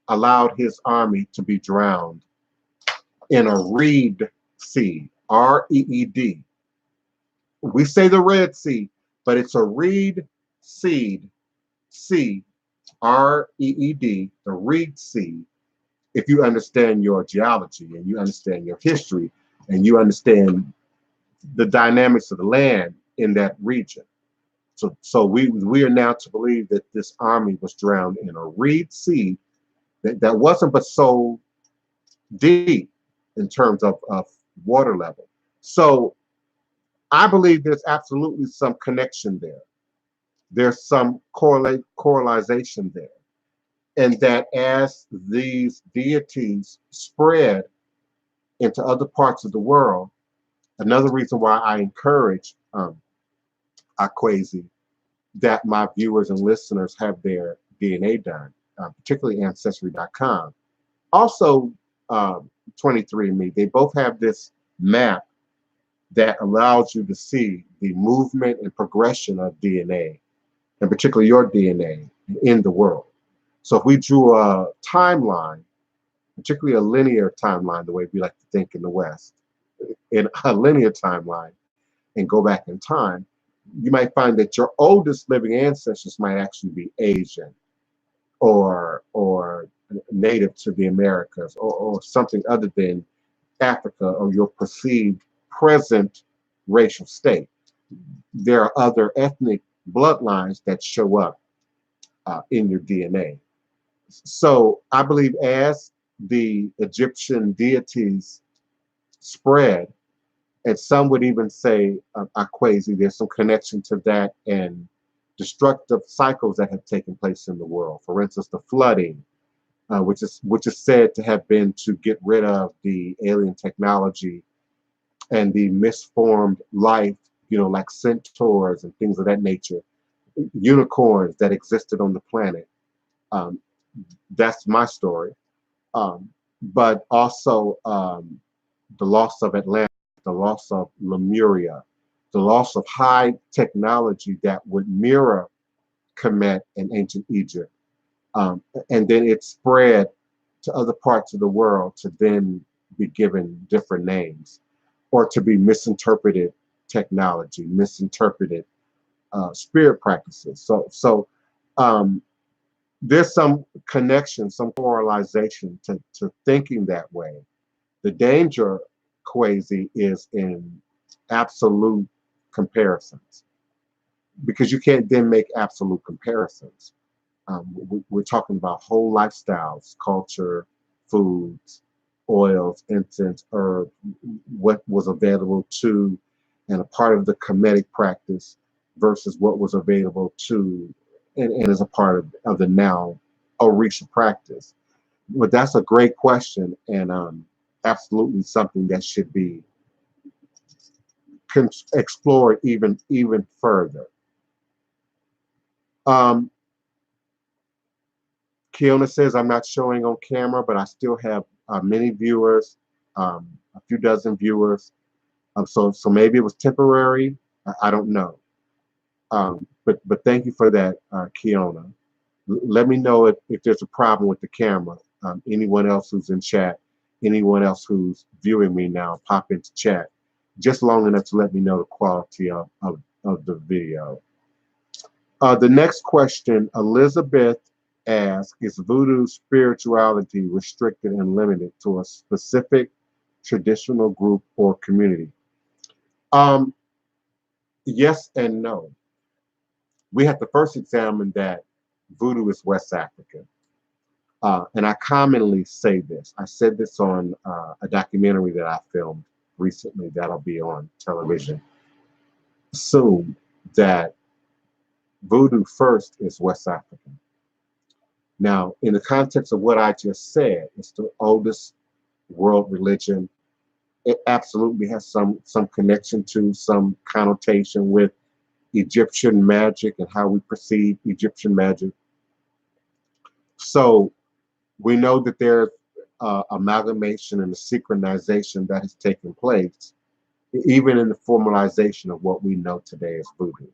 S1: allowed his army to be drowned in a reed sea, R-E-E-D. We say the Red Sea, but it's a reed seed, seed, R-E-E-D, the reed seed. If you understand your geology and you understand your history and you understand the dynamics of the land in that region. So we are now to believe that this army was drowned in a reed sea that wasn't but so deep in terms of water level. So I believe there's absolutely some connection there. There's some correlation there. And that as these deities spread into other parts of the world, another reason why I encourage Aquasi that my viewers and listeners have their DNA done, particularly Ancestry.com. Also, 23andMe, they both have this map that allows you to see the movement and progression of DNA, and particularly your DNA in the world. So if we drew a timeline, particularly a linear timeline, the way we like to think in the West, in a linear timeline, and go back in time, you might find that your oldest living ancestors might actually be Asian or native to the Americas or something other than Africa or your perceived present racial state. There are other ethnic bloodlines that show up in your DNA. So I believe as the Egyptian deities spread, and some would even say Aquasi, there's some connection to that and destructive cycles that have taken place in the world. For instance, the flooding, which is said to have been to get rid of the alien technology and the misformed life, like centaurs and things of that nature, unicorns that existed on the planet. That's my story. But also the loss of Atlantis, the loss of Lemuria, the loss of high technology that would mirror Kemet and ancient Egypt. And then it spread to other parts of the world to then be given different names or to be misinterpreted technology, misinterpreted spirit practices. So there's some connection, some correlation to thinking that way. The danger, Quasi, is in absolute comparisons, because you can't then make absolute comparisons. We're talking about whole lifestyles, culture, foods, oils, incense, herb, what was available to and a part of the Kemetic practice versus what was available to and as a part of the now Orisha practice. But that's a great question, and absolutely something that should be explored even further. Kiona says, I'm not showing on camera, but I still have many viewers, a few dozen viewers. So maybe it was temporary. I don't know. But thank you for that, Kiona. Let me know if there's a problem with the camera. Anyone else who's in chat, anyone else who's viewing me now, pop into chat just long enough to let me know the quality of the video. The next question, Elizabeth asks, is voodoo spirituality restricted and limited to a specific traditional group or community? Yes and no. We have to first examine that voodoo is West African. And I commonly say this. I said this on a documentary that I filmed recently that'll be on television soon, that voodoo first is West African. Now, in the context of what I just said, it's the oldest world religion. It absolutely has some connection to, some connotation with Egyptian magic and how we perceive Egyptian magic. So we know that there's amalgamation and a synchronization that has taken place, even in the formalization of what we know today as voodoo.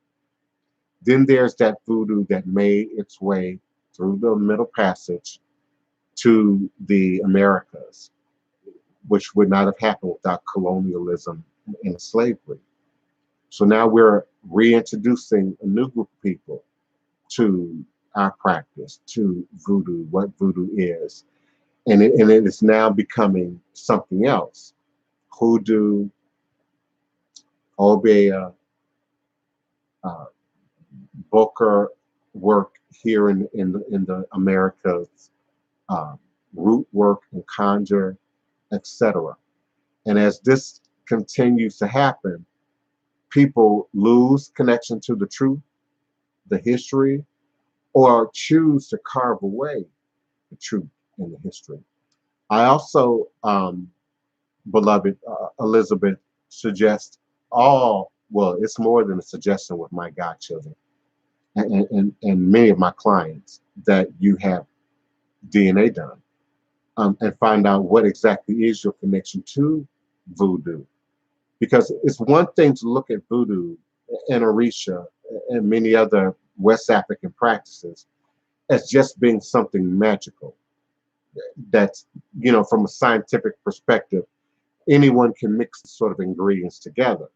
S1: Then there's that voodoo that made its way through the Middle Passage to the Americas, which would not have happened without colonialism and slavery. So now we're reintroducing a new group of people to our practice, to voodoo, what voodoo is. And it is now becoming something else. Hoodoo, Obeah, uh, Booker work here in the Americas, uh, root work and conjure, etc. And as this continues to happen, people lose connection to the truth, the history, or choose to carve away the truth and the history. I also, beloved Elizabeth, suggest well, it's more than a suggestion with my godchildren and many of my clients that you have DNA done, and find out what exactly is your connection to voodoo. Because it's one thing to look at voodoo and Orisha and many other West African practices as just being something magical. That's, from a scientific perspective, anyone can mix sort of ingredients together.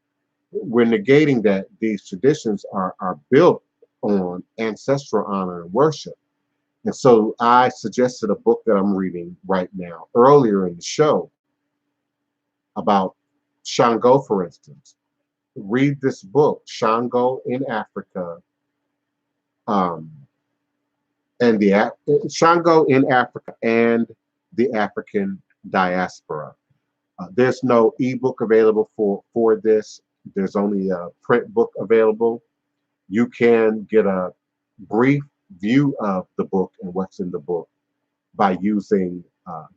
S1: We're negating that these traditions are built on ancestral honor and worship. And so I suggested a book that I'm reading right now, earlier in the show, about Shango, for instance. Read this book, Shango in Africa, um, and Shango in Africa and the African diaspora. There's no ebook available for this. There's only a print book available. You can get a brief view of the book and what's in the book by using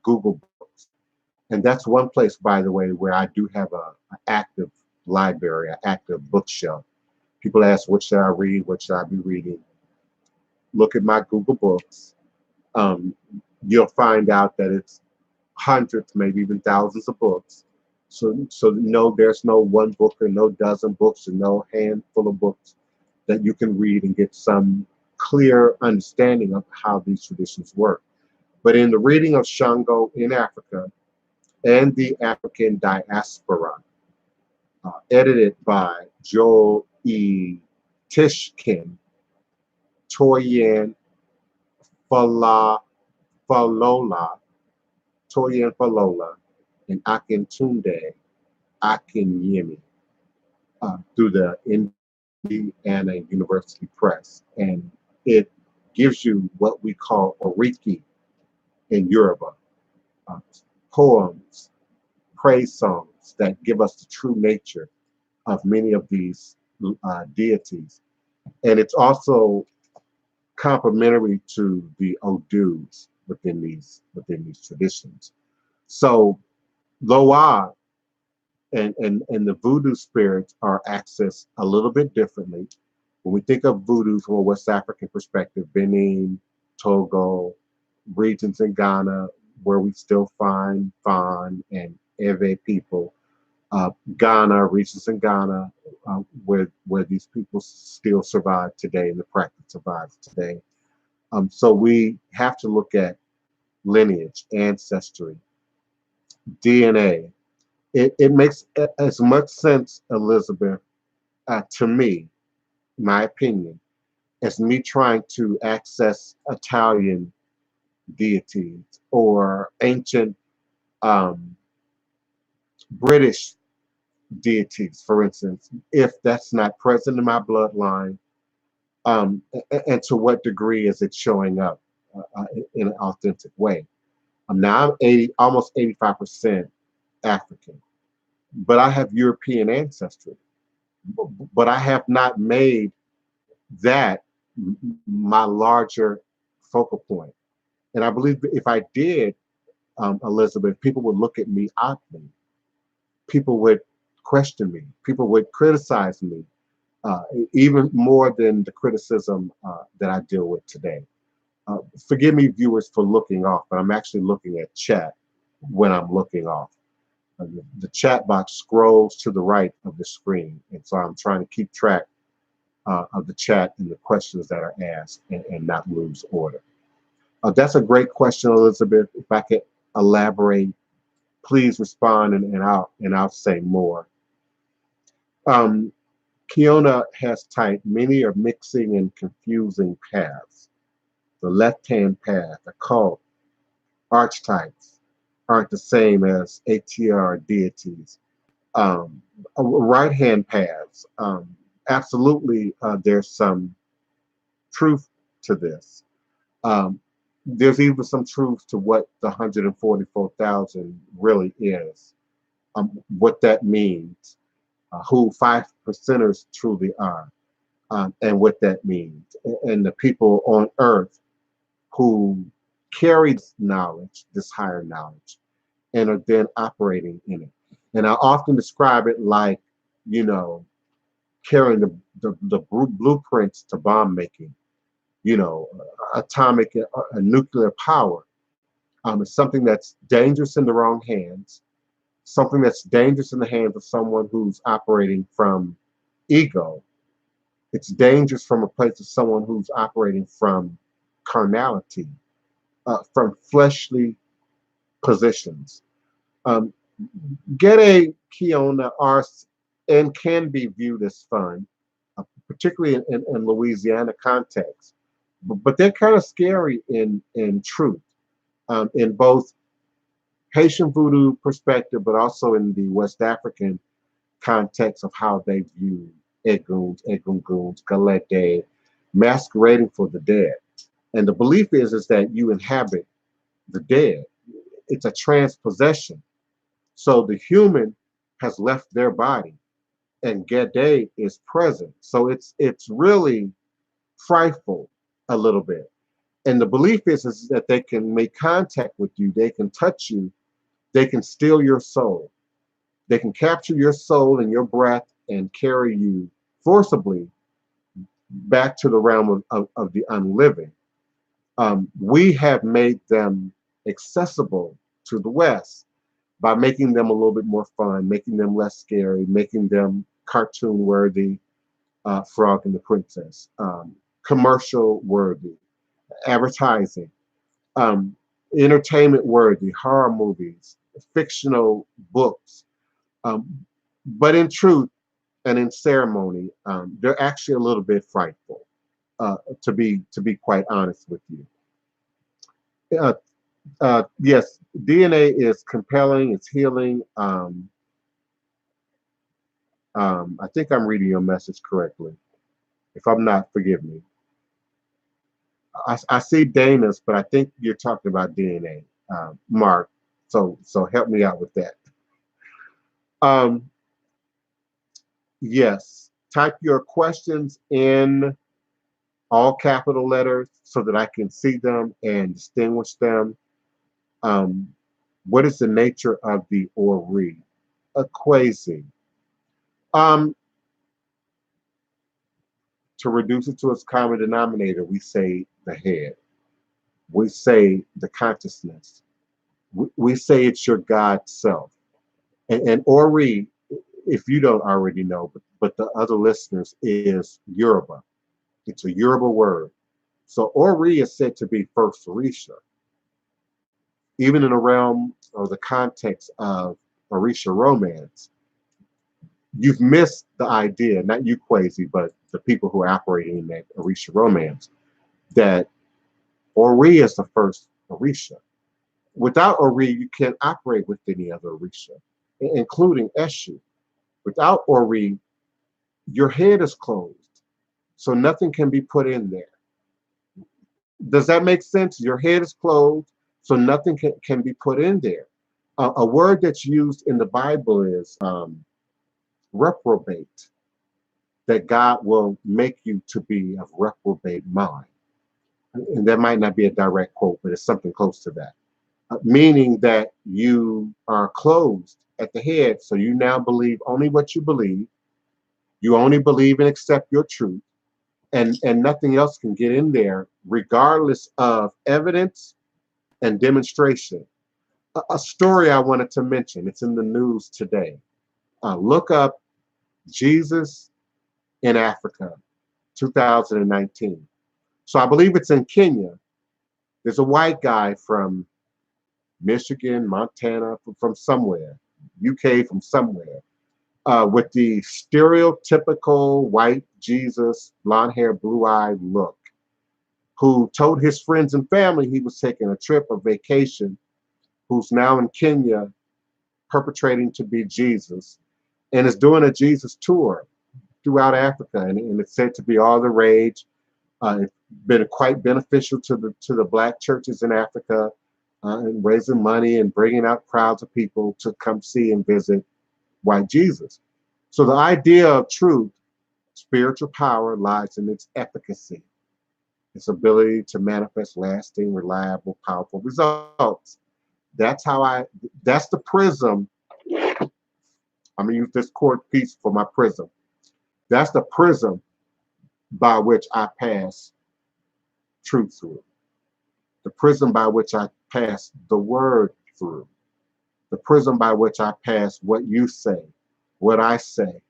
S1: Google Books. And that's one place, by the way, where I do have an active library, an active bookshelf. People ask, what should I read? What should I be reading? Look at my Google Books. Um, you'll find out that it's hundreds, maybe even thousands of books. So no, there's no one book or no dozen books or no handful of books that you can read and get some clear understanding of how these traditions work. But in the reading of Shango in Africa and the African diaspora, edited by Joel E. Tishkin, Toyin Falola, Toyin Falola, and Akintunde Akinyemi, through the Indiana University Press. And it gives you what we call oriki in Yoruba, uh, poems, praise songs that give us the true nature of many of these deities. And it's also complementary to the Odus within these traditions. So Loa and the voodoo spirits are accessed a little bit differently. When we think of voodoo from a West African perspective, Benin, Togo, regions in Ghana, where we still find Fan and Ewe people, Ghana, regions in Ghana, where these people still survive today and the practice survives today. So we have to look at lineage, ancestry, DNA. It makes as much sense, Elizabeth, to me, my opinion, as me trying to access Italian deities or ancient British deities, for instance, if that's not present in my bloodline, and to what degree is it showing up in an authentic way. Now I'm almost 85% African, but I have European ancestry. But I have not made that my larger focal point. And I believe if I did, Elizabeth, people would look at me oddly. People would question me. People would criticize me, uh, even more than the criticism that I deal with today. Forgive me, viewers, for looking off, but I'm actually looking at chat when I'm looking off. The chat box scrolls to the right of the screen, and so I'm trying to keep track of the chat and the questions that are asked and not lose order. That's a great question, Elizabeth. If I could elaborate, please respond, and I'll say more. Kiona has typed, many are mixing and confusing paths. The left-hand path, occult, archetypes aren't the same as ATR deities. Um, right-hand paths, absolutely, there's some truth to this. Um, there's even some truth to what the 144,000 really is, what that means, who 5%ers truly are, and what that means, and the people on earth who carry this knowledge, this higher knowledge, and are then operating in it. And I often describe it like, you know, carrying the blueprints to bomb making, you know, atomic, nuclear power. It's something that's dangerous in the wrong hands, something that's dangerous in the hands of someone who's operating from ego. It's dangerous from a place of someone who's operating from carnality, from fleshly positions. Um, Get a Kiona are and can be viewed as fun, particularly in Louisiana context, but they're kind of scary in truth, in both Haitian voodoo perspective, but also in the West African context of how they view Eguns, Egunguns, Galete, masquerading for the dead. And the belief is that you inhabit the dead. It's a transpossession. So the human has left their body and Gede is present. So it's really frightful a little bit. And the belief is that they can make contact with you, they can touch you, they can steal your soul. They can capture your soul and your breath and carry you forcibly back to the realm of the unliving. We have made them accessible to the West by making them a little bit more fun, making them less scary, making them cartoon worthy, Frog and the Princess, commercial worthy, advertising, um, entertainment worthy, horror movies, fictional books. Um, but in truth and in ceremony, they're actually a little bit frightful, to be quite honest with you. Uh, yes, DNA is compelling, it's healing. I think I'm reading your message correctly. If I'm not, forgive me. I see Dana's, but I think you're talking about DNA, Mark. So help me out with that. Um, yes, type your questions in all capital letters so that I can see them and distinguish them. Um, what is the nature of the Ori? A quasi. Um, to reduce it to its common denominator, we say the head. We say the consciousness. We say it's your God self. And Ori, if you don't already know, but the other listeners, is Yoruba. It's a Yoruba word. So Ori is said to be first Orisha. Even in the realm or the context of Orisha romance, you've missed the idea, not you crazy, but the people who are operating in that Orisha romance, that Ori is the first Orisha. Without Ori, you can't operate with any other Orisha, including Eshu. Without Ori, your head is closed, so nothing can be put in there. Does that make sense? Your head is closed, so nothing can be put in there. A word that's used in the Bible is reprobate, that God will make you to be of reprobate mind. And that might not be a direct quote, but it's something close to that. Meaning that you are closed at the head, so you now believe only what you believe. You only believe and accept your truth, and nothing else can get in there, regardless of evidence and demonstration. A story I wanted to mention, it's in the news today. Look up Jesus in Africa, 2019. So I believe it's in Kenya. There's a white guy from Michigan, Montana, from somewhere, UK, from somewhere. with the stereotypical white Jesus, blonde hair, blue eyed look, who told his friends and family he was taking a trip, a vacation, who's now in Kenya perpetrating to be Jesus, and is doing a Jesus tour throughout Africa, and it's said to be all the rage. It's been quite beneficial to the black churches in Africa, and raising money and bringing out crowds of people to come see and visit white Jesus. So the idea of truth, spiritual power, lies in its efficacy, its ability to manifest lasting, reliable, powerful results. That's the prism. I'm gonna use this chord piece for my prism. That's the prism by which I pass truth through. The prism by which I pass the word through. The prism by which I pass what you say, what I say,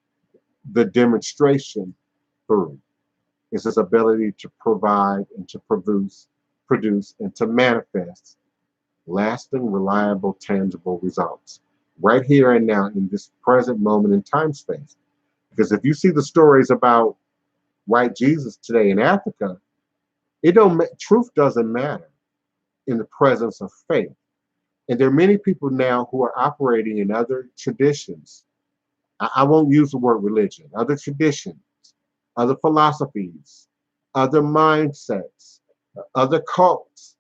S1: the demonstration through is this ability to provide and to produce and to manifest lasting, reliable, tangible results right here and now in this present moment in time space. Because if you see the stories about white Jesus today in Africa, truth doesn't matter in the presence of faith. And there are many people now who are operating in other traditions. I won't use the word religion, other traditions, other philosophies, other mindsets, other cults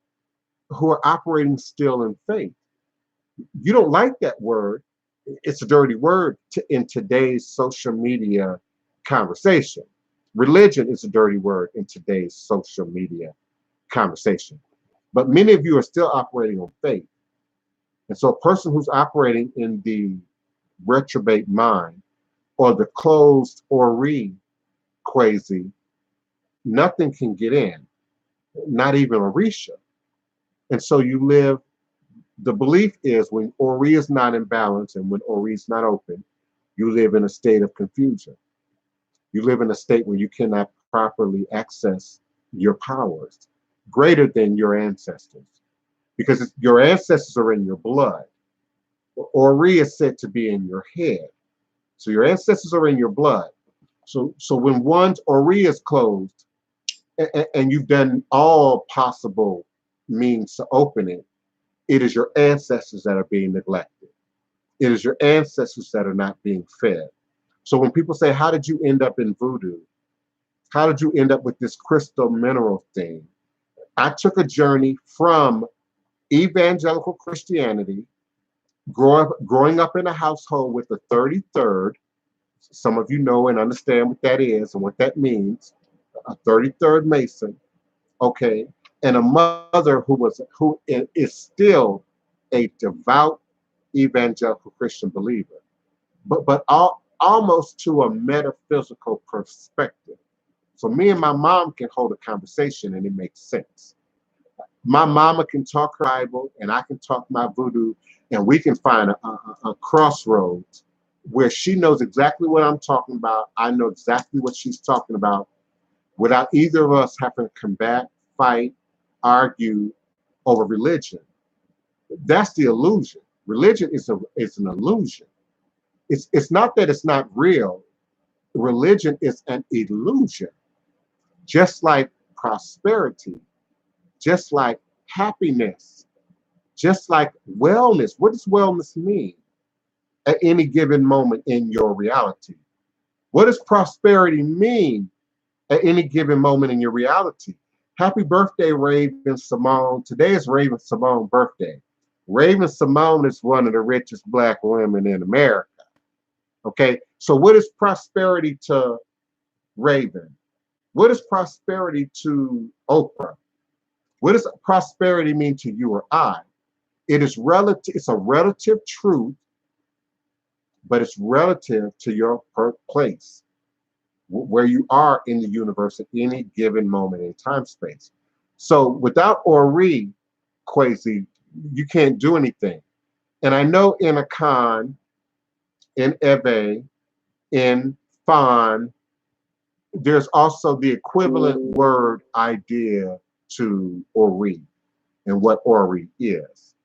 S1: who are operating still in faith. You don't like that word. It's a dirty word in today's social media conversation. Religion is a dirty word in today's social media conversation. But many of you are still operating on faith. And so a person who's operating in the reprobate mind or the closed ori quasi, nothing can get in, not even Orisha. And so you live, the belief is when ori is not in balance and when ori is not open, you live in a state of confusion. You live in a state where you cannot properly access your powers greater than your ancestors, because your ancestors are in your blood. Ori is said to be in your head. So your ancestors are in your blood. So when one's Ori is closed, and you've done all possible means to open it, it is your ancestors that are being neglected. It is your ancestors that are not being fed. So when people say, how did you end up in voodoo? How did you end up with this crystal mineral thing? I took a journey from evangelical Christianity, growing up in a household with the 33rd. Some of you know and understand what that is and what that means. A 33rd Mason, okay, and a mother who is still a devout evangelical Christian believer, but almost to a metaphysical perspective. So me and my mom can hold a conversation and it makes sense. My mama can talk her Bible and I can talk my voodoo, and we can find a crossroads where she knows exactly what I'm talking about. I know exactly what she's talking about without either of us having to combat, fight, argue over religion. That's the illusion. Religion is an illusion. It's not that it's not real. Religion is an illusion. Just like prosperity, just like happiness, just like wellness. What does wellness mean at any given moment in your reality? What does prosperity mean at any given moment in your reality? Happy birthday, Raven Simone. Today is Raven Simone's birthday. Raven Simone is one of the richest Black women in America. Okay, so what is prosperity to Raven? What is prosperity to Oprah? What does prosperity mean to you or I? It is relative. It's a relative truth, but it's relative to your place, where you are in the universe at any given moment in time space. So without Ori, Quasi, you can't do anything. And I know in Akan, in Ebe, in Fan, there's also the equivalent word idea to Ori and what Ori is.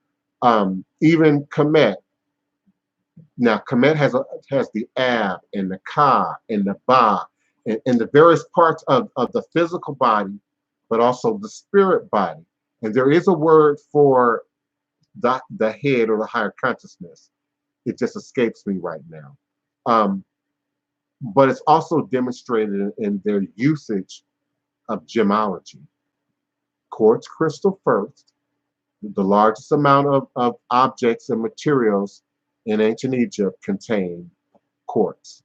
S1: Even Kemet, Now, Kemet has the ab and the ka and the ba and the various parts of the physical body, but also the spirit body. And there is a word for the head or the higher consciousness. It just escapes me right now. Um, but it's also demonstrated in their usage of gemology. Quartz crystal first, the largest amount of objects and materials in ancient Egypt contain quartz,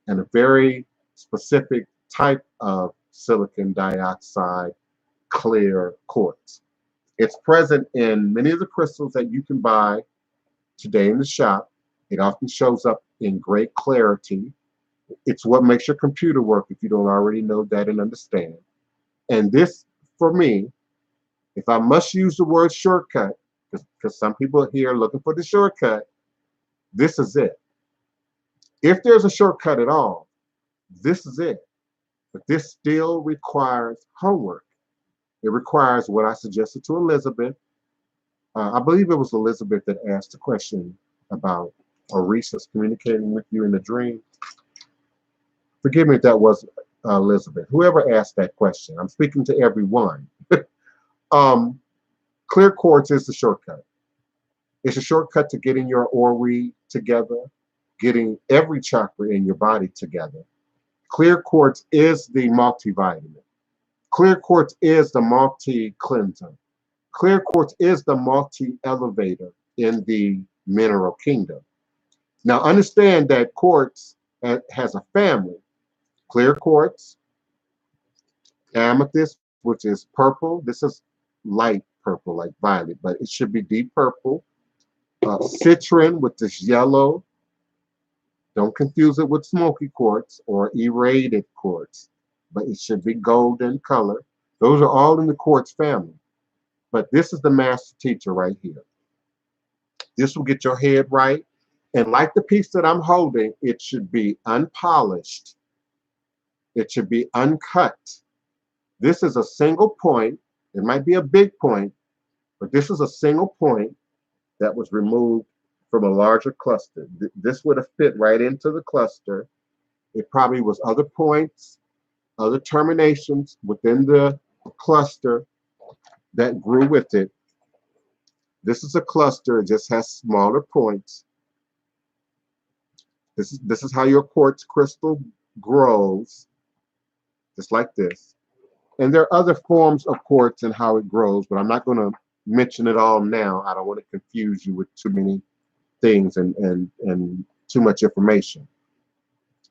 S1: and a very specific type of silicon dioxide clear quartz. It's present in many of the crystals that you can buy today in the shop. It often shows up in great clarity. It's what makes your computer work if you don't already know that and understand. And this, for me, if I must use the word shortcut, because some people are here looking for the shortcut, this is it. If there's a shortcut at all, this is it. But this still requires homework. It requires what I suggested to Elizabeth. I believe it was Elizabeth that asked the question about Orisha's communicating with you in the dream. Forgive me if that was Elizabeth. Whoever asked that question, I'm speaking to everyone. Clear quartz is the shortcut. It's a shortcut to getting your ori together, getting every chakra in your body together. Clear quartz is the multivitamin. Clear quartz is the multi-cleanser. Clear quartz is the multi-elevator in the mineral kingdom. Now understand that quartz has a family. Clear quartz, amethyst, which is purple. This is light purple, like violet, but it should be deep purple. Citron, which is yellow. Don't confuse it with smoky quartz or irradiated quartz, but it should be golden color. Those are all in the quartz family. But this is the master teacher right here. This will get your head right. And like the piece that I'm holding, it should be unpolished. It should be uncut. This is a single point. It might be a big point, but this is a single point that was removed from a larger cluster. This would have fit right into the cluster. It probably was other points, other terminations within the cluster that grew with it. This is a cluster. It just has smaller points. This is how your quartz crystal grows, just like this. And there are other forms of quartz and how it grows, but I'm not going to mention it all now. I don't want to confuse you with too many things and too much information.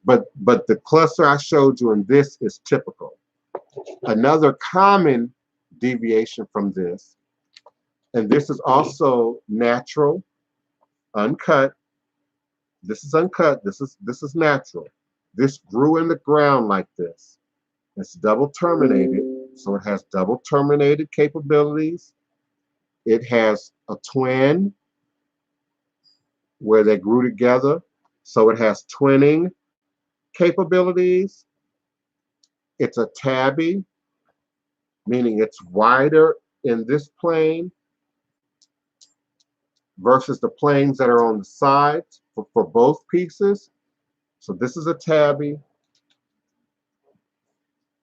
S1: But the cluster I showed you in this is typical. Another common deviation from this, and this is also natural, uncut. This is uncut. This is natural. This grew in the ground like this. It's double terminated, so it has double terminated capabilities. It has a twin where they grew together, so it has twinning capabilities. It's a tabby, meaning it's wider in this plane versus the planes that are on the sides for both pieces. So this is a tabby.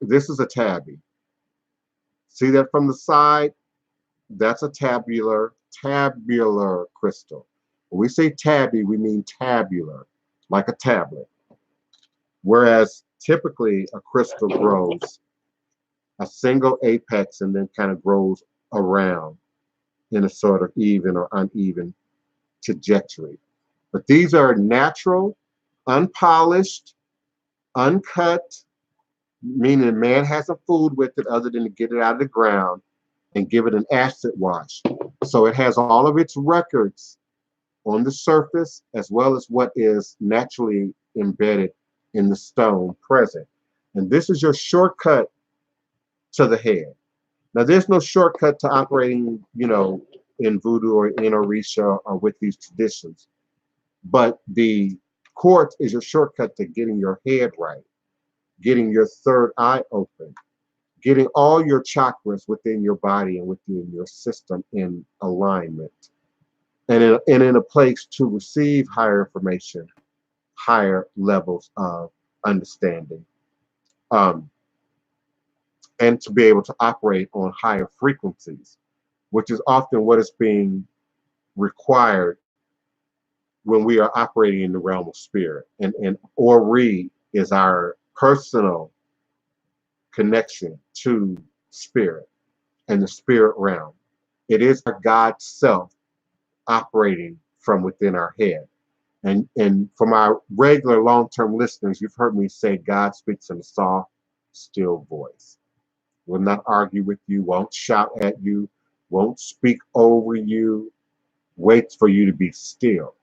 S1: This is a tabby. See that from the side? That's a tabular crystal. When we say tabby, we mean tabular, like a tablet. Whereas typically a crystal grows a single apex and then kind of grows around in a sort of even or uneven trajectory. But these are natural, unpolished, uncut, meaning man hasn't fooled with it other than to get it out of the ground and give it an acid wash. So it has all of its records on the surface as well as what is naturally embedded in the stone present. And this is your shortcut to the head. Now, there's no shortcut to operating, in voodoo or in Orisha or with these traditions. But the quartz is your shortcut to getting your head right, getting your third eye open, getting all your chakras within your body and within your system in alignment. and in a place to receive higher information, higher levels of understanding, um, and to be able to operate on higher frequencies, which is often what is being required when we are operating in the realm of spirit. And Ori is our personal connection to spirit and the spirit realm. It is our God self operating from within our head. And for my regular long-term listeners, you've heard me say God speaks in a soft, still voice. Will not argue with you, won't shout at you, won't speak over you, waits for you to be still,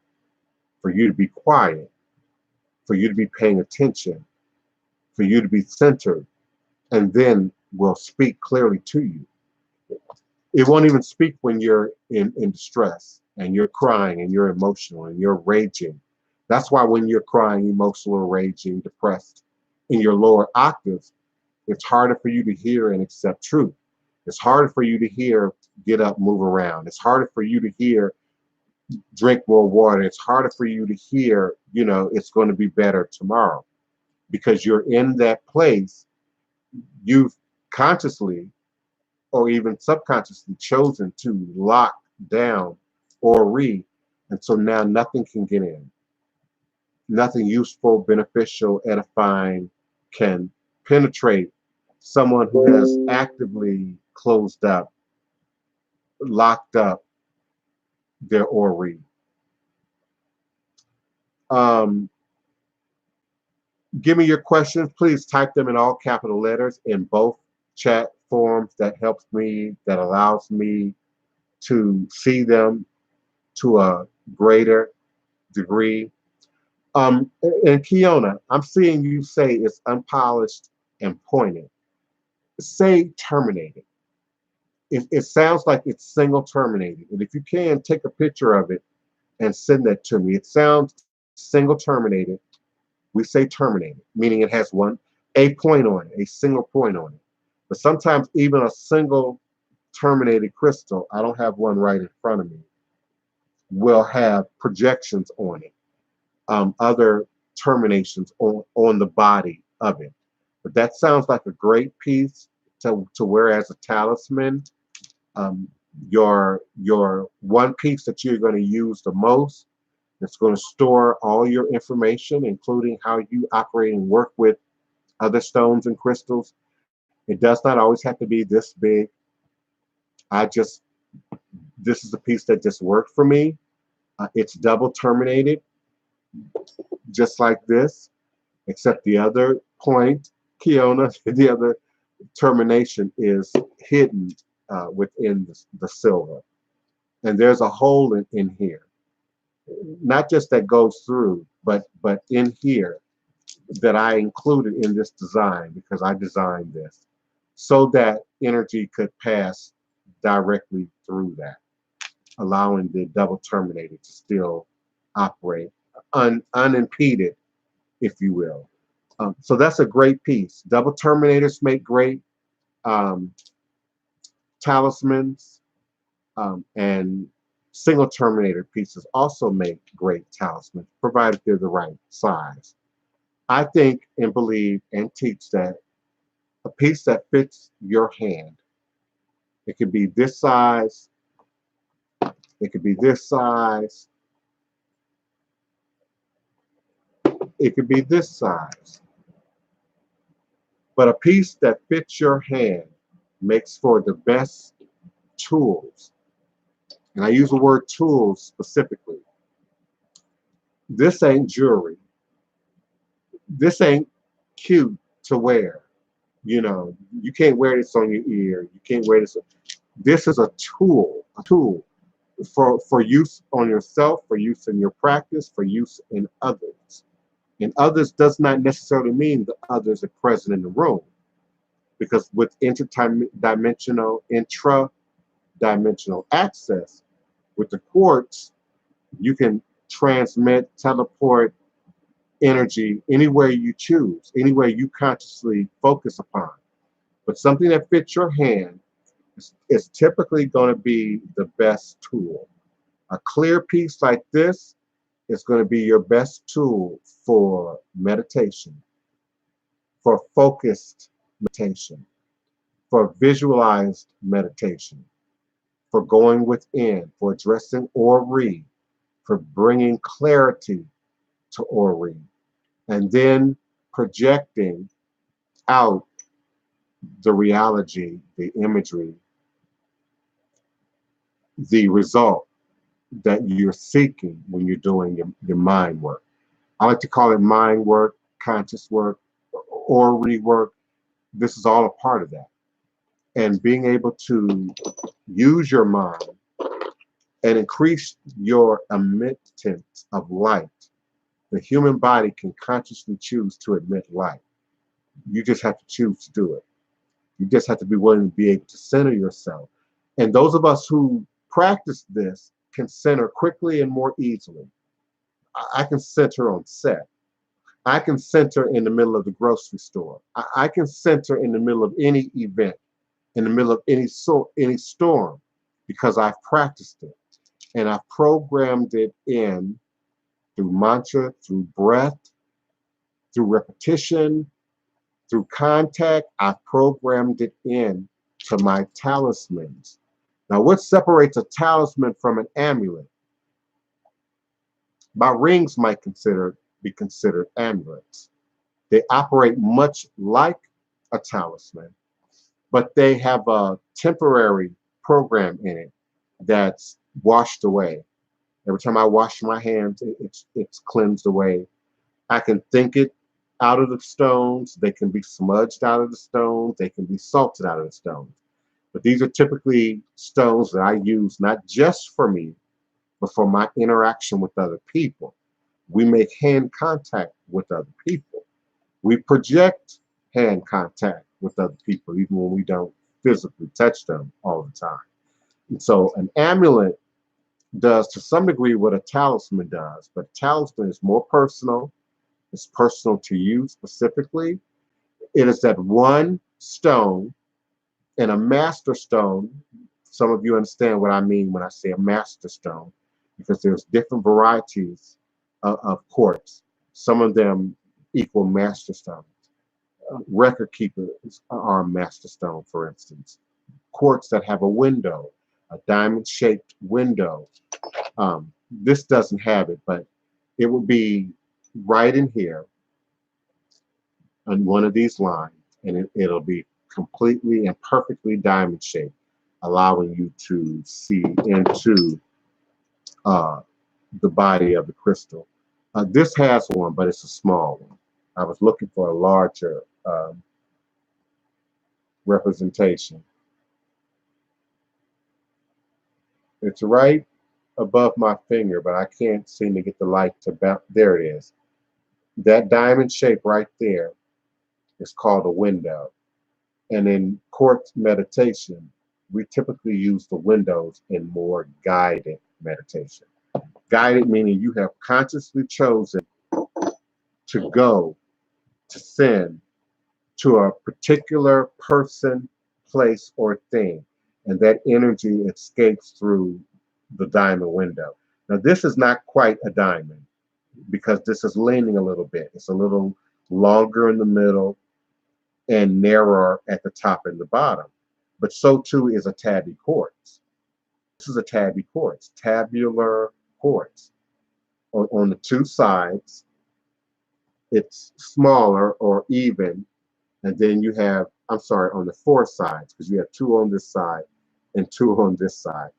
S1: for you to be quiet, for you to be paying attention, for you to be centered, and then will speak clearly to you. It won't even speak when you're in distress and you're crying and you're emotional and you're raging. That's why when you're crying, emotional, raging, depressed in your lower octaves, it's harder for you to hear and accept truth. It's harder for you to hear, get up, move around. It's harder for you to hear, drink more water. It's harder for you to hear, it's going to be better tomorrow, because you're in that place. You've consciously or even subconsciously chosen to lock down or read. And so now nothing can get in. Nothing useful, beneficial, edifying can penetrate someone who has actively closed up, locked up their Ori. Give me your questions. Please type them in all capital letters in both chat forms. That helps me, that allows me to see them to a greater degree. And Kiona, I'm seeing you say it's unpolished and pointed. Say terminated. It sounds like it's single terminated. And if you can, take a picture of it and send that to me. It sounds single terminated. We say terminated, meaning it has a point on it, a single point on it. But sometimes even a single terminated crystal, I don't have one right in front of me, will have projections on it, other terminations on the body of it. But that sounds like a great piece to wear as a talisman. Your one piece that you're going to use the most. It's going to store all your information, including how you operate and work with other stones and crystals. It does not always have to be this big. This is a piece that just worked for me. It's double terminated, just like this, except the other point, Kiona, the other termination is hidden within the silver. And there's a hole in here. Not just that goes through, but in here that I included in this design, because I designed this so that energy could pass directly through that, allowing the double terminator to still operate unimpeded, if you will. So that's a great piece. Double terminators make great talismans, and single terminator pieces also make great talismans, provided they're the right size. I think and believe and teach that a piece that fits your hand, it could be this size, it could be this size, it could be this size. But a piece that fits your hand makes for the best tools. And I use the word tools specifically. This ain't jewelry. This ain't cute to wear. You can't wear this on your ear. You can't wear this. This is a tool for use on yourself, for use in your practice, for use in others. And others does not necessarily mean the others are present in the room, because with intradimensional access, with the quartz, you can transmit, teleport energy anywhere you choose, anywhere you consciously focus upon. But something that fits your hand is typically going to be the best tool. A clear piece like this is going to be your best tool for meditation, for focused meditation, for visualized meditation, for going within, for addressing Ori, for bringing clarity to Ori, and then projecting out the reality, the imagery, the result that you're seeking when you're doing your mind work. I like to call it mind work, conscious work, or rework. This is all a part of that. And being able to use your mind and increase your emittance of light. The human body can consciously choose to emit light. You just have to choose to do it. You just have to be willing to be able to center yourself. And those of us who practice this can center quickly and more easily. I can center on set. I can center in the middle of the grocery store. I can center in the middle of any event, in the middle of any storm, because I've practiced it. And I've programmed it in through mantra, through breath, through repetition, through contact. I've programmed it in to my talismans. Now, what separates a talisman from an amulet? My rings might be considered amulets. They operate much like a talisman, but they have a temporary program in it that's washed away. Every time I wash my hands, it's cleansed away. I can think it out of the stones. They can be smudged out of the stones. They can be salted out of the stones. But these are typically stones that I use not just for me, but for my interaction with other people. We make hand contact with other people. We project hand contact with other people, even when we don't physically touch them all the time. And so an amulet does to some degree what a talisman does, but a talisman is more personal. It's personal to you specifically. It is that one stone, and a master stone. Some of you understand what I mean when I say a master stone, because there's different varieties of quartz. Some of them equal master stones. Record keepers are a master stone, for instance. Quartz that have a window, a diamond-shaped window. This doesn't have it, but it will be right in here on one of these lines, and it'll be completely and perfectly diamond shaped, allowing you to see into the body of the crystal. This has one, but it's a small one. I was looking for a larger representation. It's right above my finger, but I can't seem to get the light to bounce. There it is. That diamond shape right there is called a window. And in quartz meditation, we typically use the windows in more guided meditation. Guided meaning you have consciously chosen to go, to send to a particular person, place, or thing. And that energy escapes through the diamond window. Now, this is not quite a diamond because this is leaning a little bit. It's a little longer in the middle and narrower at the top and the bottom. But so too is a tabby quartz. This is a tabby quartz, tabular quartz. On the two sides, it's smaller or even. And then you have, I'm sorry, on the four sides, because you have two on this side and two on this side.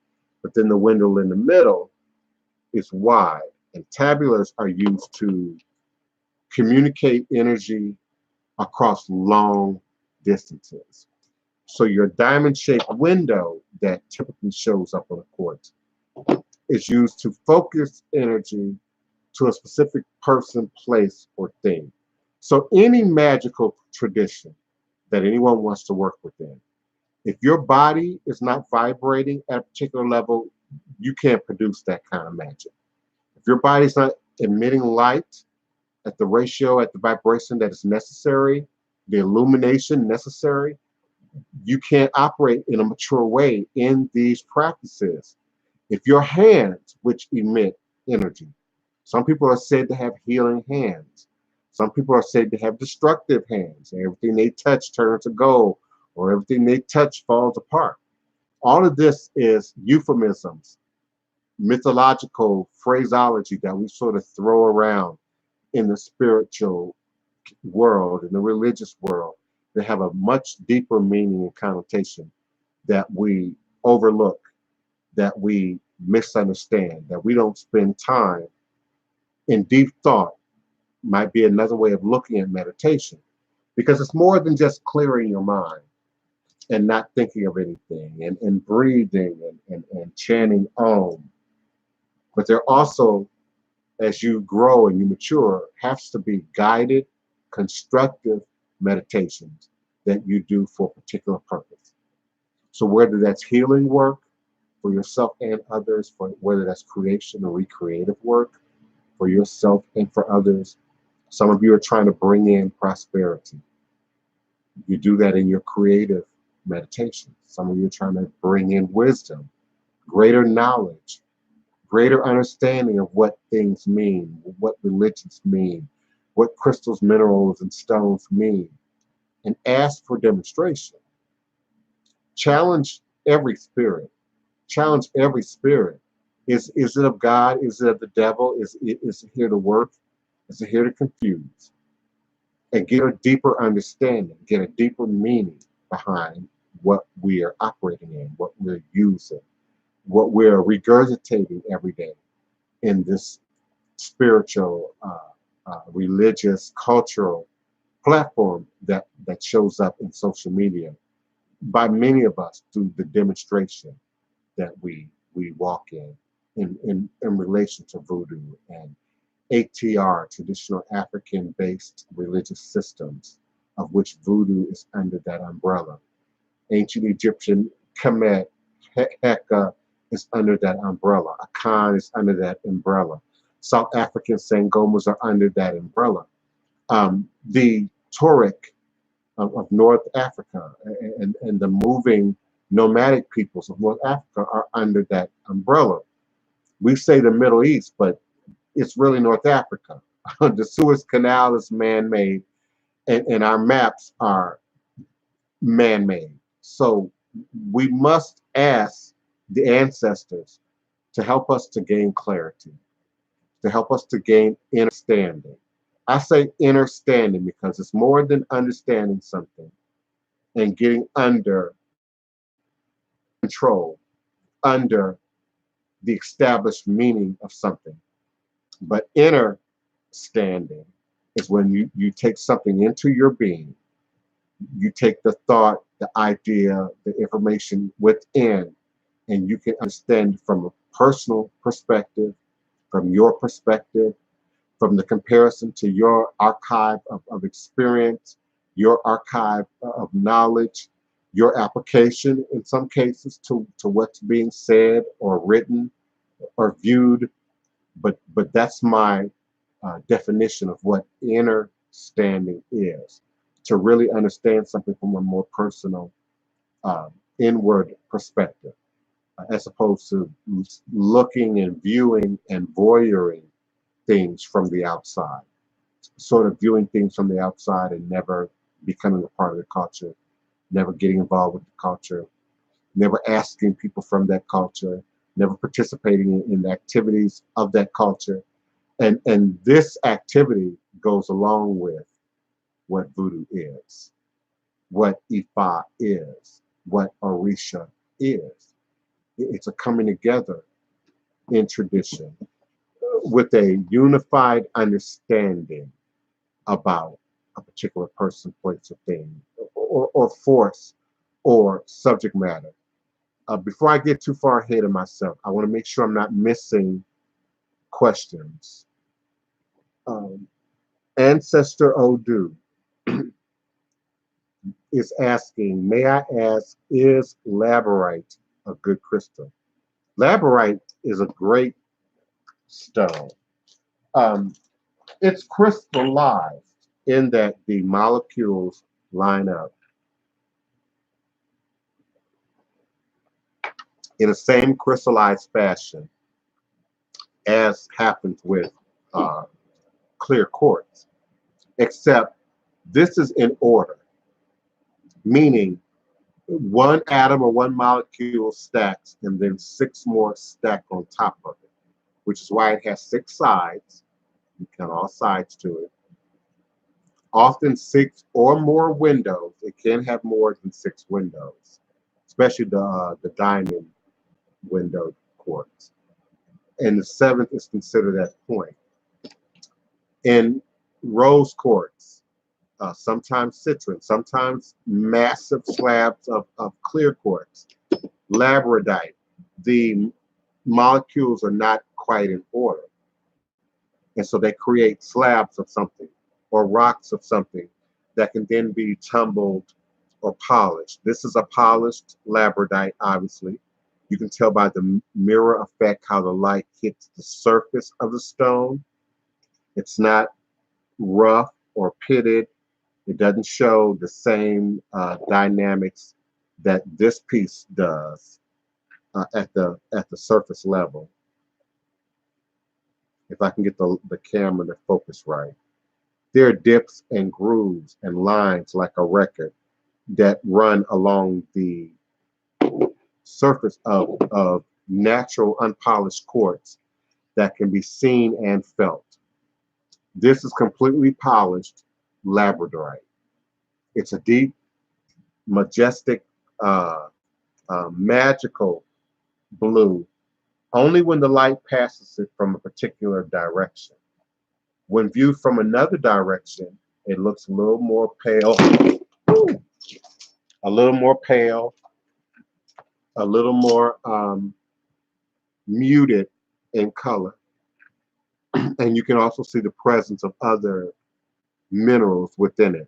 S1: But then the window in the middle is wide. And tabulars are used to communicate energy across long distances. So your diamond-shaped window that typically shows up on a quartz is used to focus energy to a specific person, place, or thing. So any magical tradition that anyone wants to work within, if your body is not vibrating at a particular level, you can't produce that kind of magic. If your body's not emitting light at the ratio, at the vibration that is necessary, the illumination necessary, you can't operate in a mature way in these practices. If your hands, which emit energy, some people are said to have healing hands. Some people are said to have destructive hands. Everything they touch turns to gold, or everything they touch falls apart. All of this is euphemisms, mythological phraseology that we sort of throw around in the spiritual world, in the religious world, that have a much deeper meaning and connotation that we overlook, that we misunderstand, that we don't spend time in deep thought. Might be another way of looking at meditation, because it's more than just clearing your mind and not thinking of anything and breathing and chanting Om. But there also, as you grow and you mature, has to be guided, constructive meditations that you do for a particular purpose. So whether that's healing work for yourself and others, for whether that's creation or recreative work for yourself and for others, some of you are trying to bring in prosperity. You do that in your creative meditation. Some of you are trying to bring in wisdom, greater knowledge, greater understanding of what things mean, what religions mean, what crystals, minerals, and stones mean, and ask for demonstration. Challenge every spirit. Challenge every spirit. Is it of God? Is it of the devil? Is it here to work? Is it here to confuse? And get a deeper understanding, get a deeper meaning behind what we are operating in, what we're using, what we're regurgitating every day in this spiritual, religious, cultural platform that shows up in social media by many of us through the demonstration that we walk in relation to voodoo and ATR, traditional African-based religious systems, of which voodoo is under that umbrella. Ancient Egyptian Kemet, Heka is under that umbrella. Akan is under that umbrella. South African Sangomas are under that umbrella. The Tuareg of North Africa and the moving nomadic peoples of North Africa are under that umbrella. We say the Middle East, but it's really North Africa. The Suez Canal is man-made, and our maps are man-made. So we must ask the ancestors to help us to gain clarity, to help us to gain understanding. I say understanding because it's more than understanding something and getting under control, under the established meaning of something. But inner standing is when you take something into your being, you take the thought, the idea, the information within, and you can understand from a personal perspective, from your perspective, from the comparison to your archive of experience, your archive of knowledge, your application in some cases to what's being said or written or viewed. But that's my definition of what inner standing is, to really understand something from a more personal, inward perspective, as opposed to looking and viewing and voyeuring things from the outside, sort of viewing things from the outside and never becoming a part of the culture, never getting involved with the culture, never asking people from that culture, never participating in the activities of that culture. And this activity goes along with what voodoo is, what Ifa is, what Orisha is. It's a coming together in tradition with a unified understanding about a particular person, place, or thing, or force, or subject matter. Before I get too far ahead of myself, I want to make sure I'm not missing questions. Ancestor Odu is asking, may I ask, is labradorite a good crystal? Labradorite is a great stone. It's crystallized in that the molecules line up in the same crystallized fashion as happens with clear quartz, except this is in order, meaning one atom or one molecule stacks and then 6 more stack on top of it, which is why it has 6 sides. You count all sides to it. Often 6 or more windows. It can have more than 6 windows, especially the diamond window quartz. And the 7th is considered at point. In rose quartz, sometimes citron, sometimes massive slabs of clear quartz, labradorite, the molecules are not quite in order. And so they create slabs of something or rocks of something that can then be tumbled or polished. This is a polished labradorite, obviously. You can tell by the mirror effect how the light hits the surface of the stone. It's not rough or pitted. It doesn't show the same dynamics that this piece does at the surface level. If I can get the camera to focus right. There are dips and grooves and lines like a record that run along the surface of natural unpolished quartz that can be seen and felt. This is completely polished labradorite. It's a deep, majestic, magical blue only when the light passes it from a particular direction. When viewed from another direction, it looks a little more pale, a little more pale, a little more muted in color. And you can also see the presence of other minerals within it.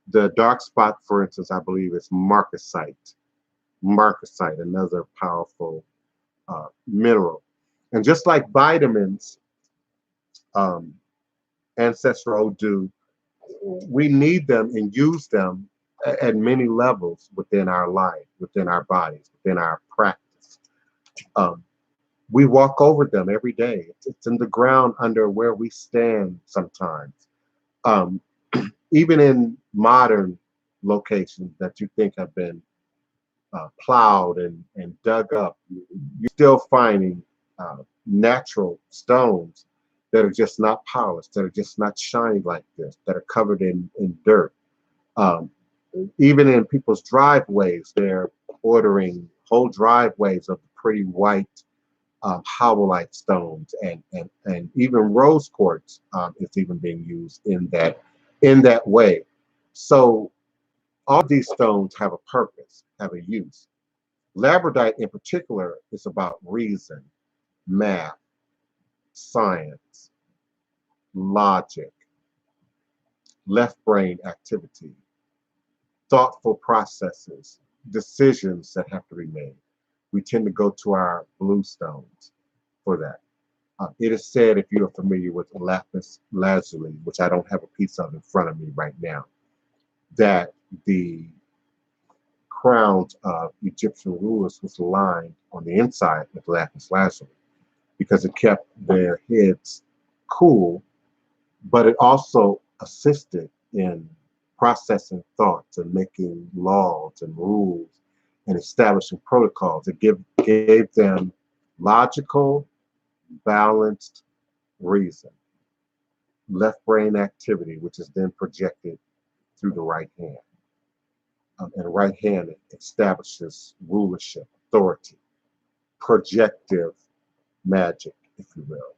S1: The dark spot, for instance, I believe is marcasite. Marcasite, another powerful mineral. And just like vitamins, ancestral Hoodoo, we need them and use them at many levels within our life, within our bodies, within our practice. We walk over them every day. It's in the ground under where we stand sometimes. Even in modern locations that you think have been plowed and dug up, you're still finding natural stones that are just not polished, that are just not shiny like this, that are covered in dirt. Even in people's driveways, they're ordering whole driveways of pretty white howlite stones, and even rose quartz is even being used in that way. So all these stones have a purpose, have a use. Labradorite in particular is about reason, math, science, logic, left brain activity, thoughtful processes, decisions that have to be made. We tend to go to our blue stones for that. It is said, if you are familiar with lapis lazuli, which I don't have a piece of in front of me right now, that the crowns of Egyptian rulers was lined on the inside with lapis lazuli because it kept their heads cool, but it also assisted in processing thoughts and making laws and rules and establishing protocols. It gave them logical, balanced reason, left brain activity, which is then projected through the right hand. And the right hand establishes rulership, authority, projective magic, if you will.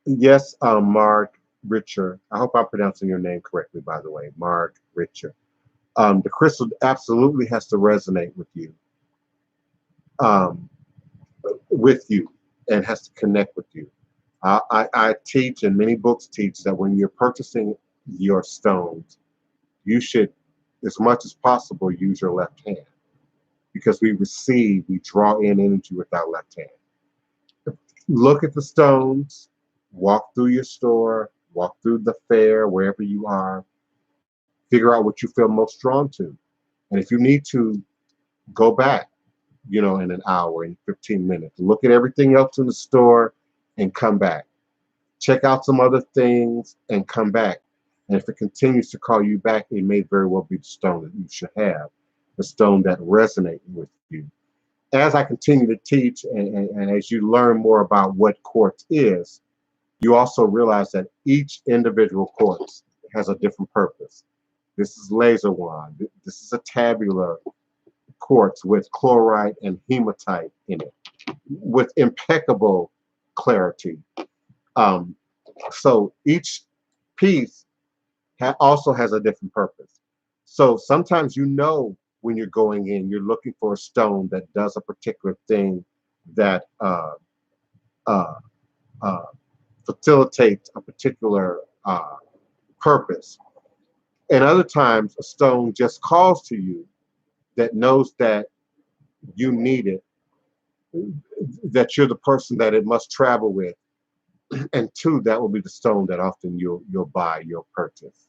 S1: Yes, Mark Richer. I hope I'm pronouncing your name correctly, by the way, Mark Richer. The crystal absolutely has to resonate with you, and has to connect with you. I teach, and many books teach, that when you're purchasing your stones, you should, as much as possible, use your left hand, because we draw in energy with our left hand. Look at the stones, walk through your store, walk through the fair, wherever you are, figure out what you feel most drawn to. And if you need to, go back, you know, in an hour, in 15 minutes. Look at everything else in the store and come back. Check out some other things and come back. And if it continues to call you back, it may very well be the stone that you should have, the stone that resonates with you. As I continue to teach and as you learn more about what quartz is, you also realize that each individual quartz has a different purpose. This is laser wand. This is a tabular quartz with chlorite and hematite in it, with impeccable clarity. So each piece also has a different purpose. So sometimes you know when you're going in, you're looking for a stone that does a particular thing that uh, facilitates a particular purpose. And other times, a stone just calls to you that knows that you need it, that you're the person that it must travel with. And two, that will be the stone that often you'll buy, you'll purchase.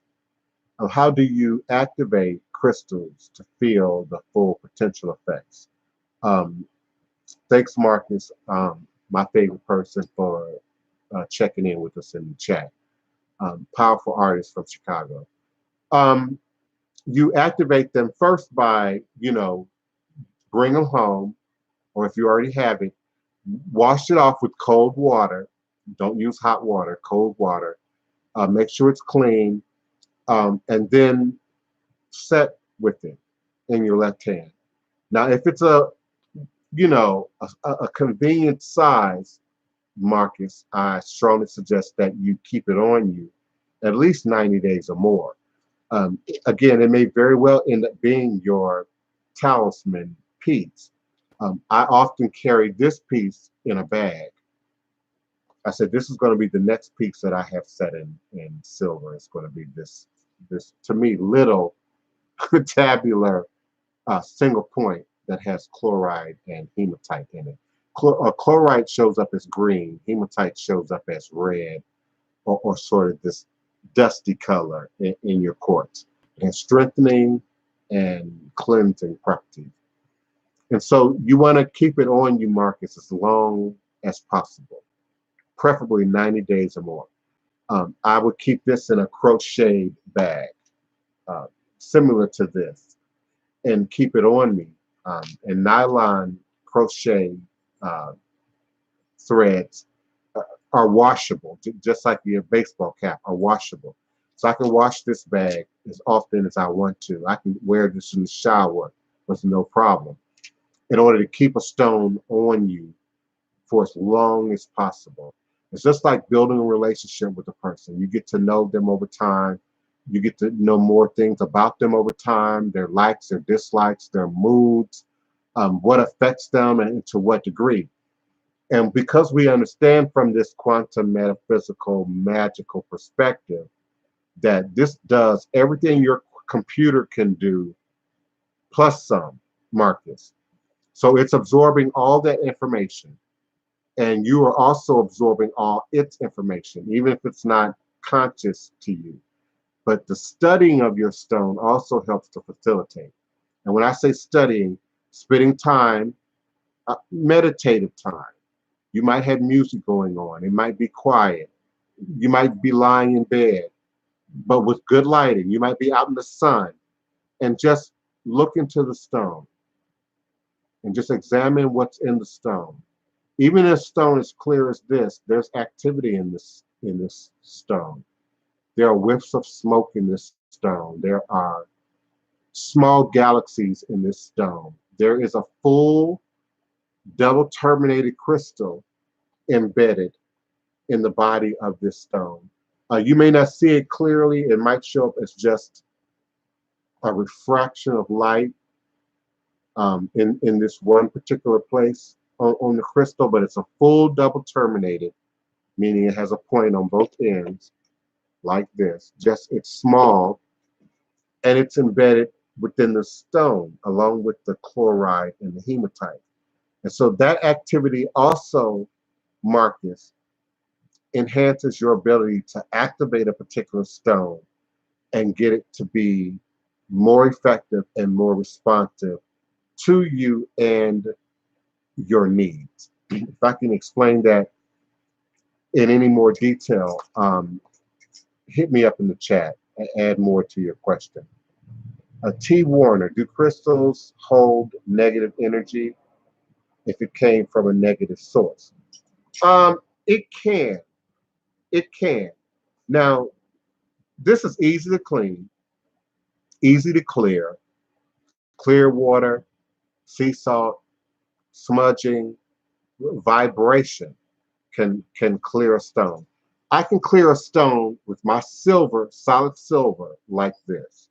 S1: How do you activate crystals to feel the full potential effects? Thanks, Marcus, my favorite person, for checking in with us in the chat. Powerful artist from Chicago. You activate them first by, you know, bring them home, or if you already have it, wash it off with cold water. Don't use hot water, cold water. Make sure it's clean, and then set with it in your left hand. Now, if it's a, you know, a convenient size, Marcus, I strongly suggest that you keep it on you at least 90 days or more. Again, it may very well end up being your talisman piece. I often carry this piece in a bag. I said, this is going to be the next piece that I have set in silver. It's going to be this to me, little tabular single point that has chloride and hematite in it. Chloride shows up as green, hematite shows up as red, or sort of this dusty color in your quartz, and strengthening and cleansing properties. And so you want to keep it on you, Marcus, as long as possible, preferably 90 days or more. I would keep this in a crocheted bag, similar to this, and keep it on me. And nylon crochet threads are washable, just like your baseball cap are washable. So I can wash this bag as often as I want to. I can wear this in the shower with no problem, in order to keep a stone on you for as long as possible. It's just like building a relationship with a person. You get to know them over time. You get to know more things about them over time, their likes, their dislikes, their moods, what affects them and to what degree. And because we understand from this quantum metaphysical magical perspective that this does everything your computer can do plus some, Marcus. So it's absorbing all that information, and you are also absorbing all its information, even if it's not conscious to you. But the studying of your stone also helps to facilitate. And when I say studying, spending time, meditative time. You might have music going on. It might be quiet. You might be lying in bed, but with good lighting. You might be out in the sun, and just look into the stone and just examine what's in the stone. Even if stone is clear as this, there's activity in this stone. There are whiffs of smoke in this stone. There are small galaxies in this stone. There is a full double terminated crystal embedded in the body of this stone. You may not see it clearly. It might show up as just a refraction of light in this one particular place on the crystal, but it's a full double terminated, meaning it has a point on both ends like this. Just it's small, and it's embedded within the stone along with the chloride and the hematite. And so that activity also, Marcus, enhances your ability to activate a particular stone and get it to be more effective and more responsive to you and your needs. If I can explain that in any more detail, hit me up in the chat and add more to your question. T. Warner, do crystals hold negative energy if it came from a negative source? It can. It can. Now, this is easy to clean, easy to clear. Clear water, sea salt, smudging, vibration can clear a stone. I can clear a stone with my silver, solid silver, like this.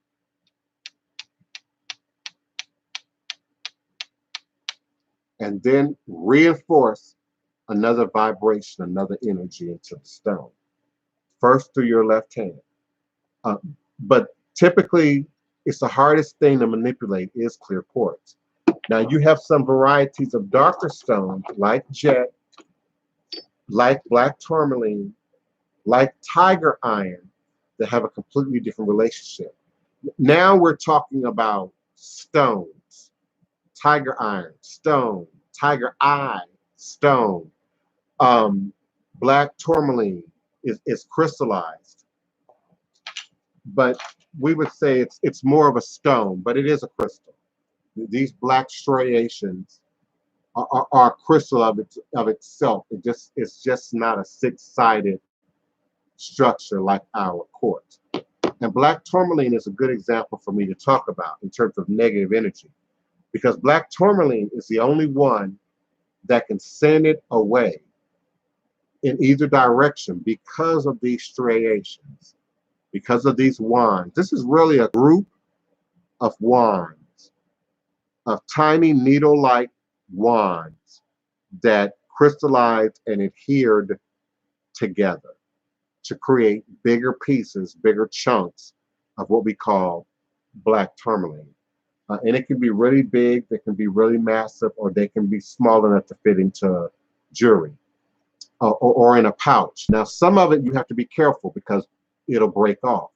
S1: And then reinforce another vibration, another energy into the stone. First through your left hand. But typically, it's the hardest thing to manipulate is clear quartz. Now, you have some varieties of darker stones like jet, like black tourmaline, like tiger iron that have a completely different relationship. Now we're talking about stones, tiger iron, stone, tiger eye, stone. Black tourmaline is crystallized, but we would say it's more of a stone, but it is a crystal. These black striations are a crystal of itself. It's just not a six-sided structure like our quartz. And black tourmaline is a good example for me to talk about in terms of negative energy, because black tourmaline is the only one that can send it away in either direction because of these striations, because of these wands. This is really a group of wands, of tiny needle-like wands that crystallized and adhered together to create bigger pieces, bigger chunks of what we call black tourmaline. And it can be really big, they can be really massive, or they can be small enough to fit into jewelry or in a pouch. Now, some of it you have to be careful because it'll break off.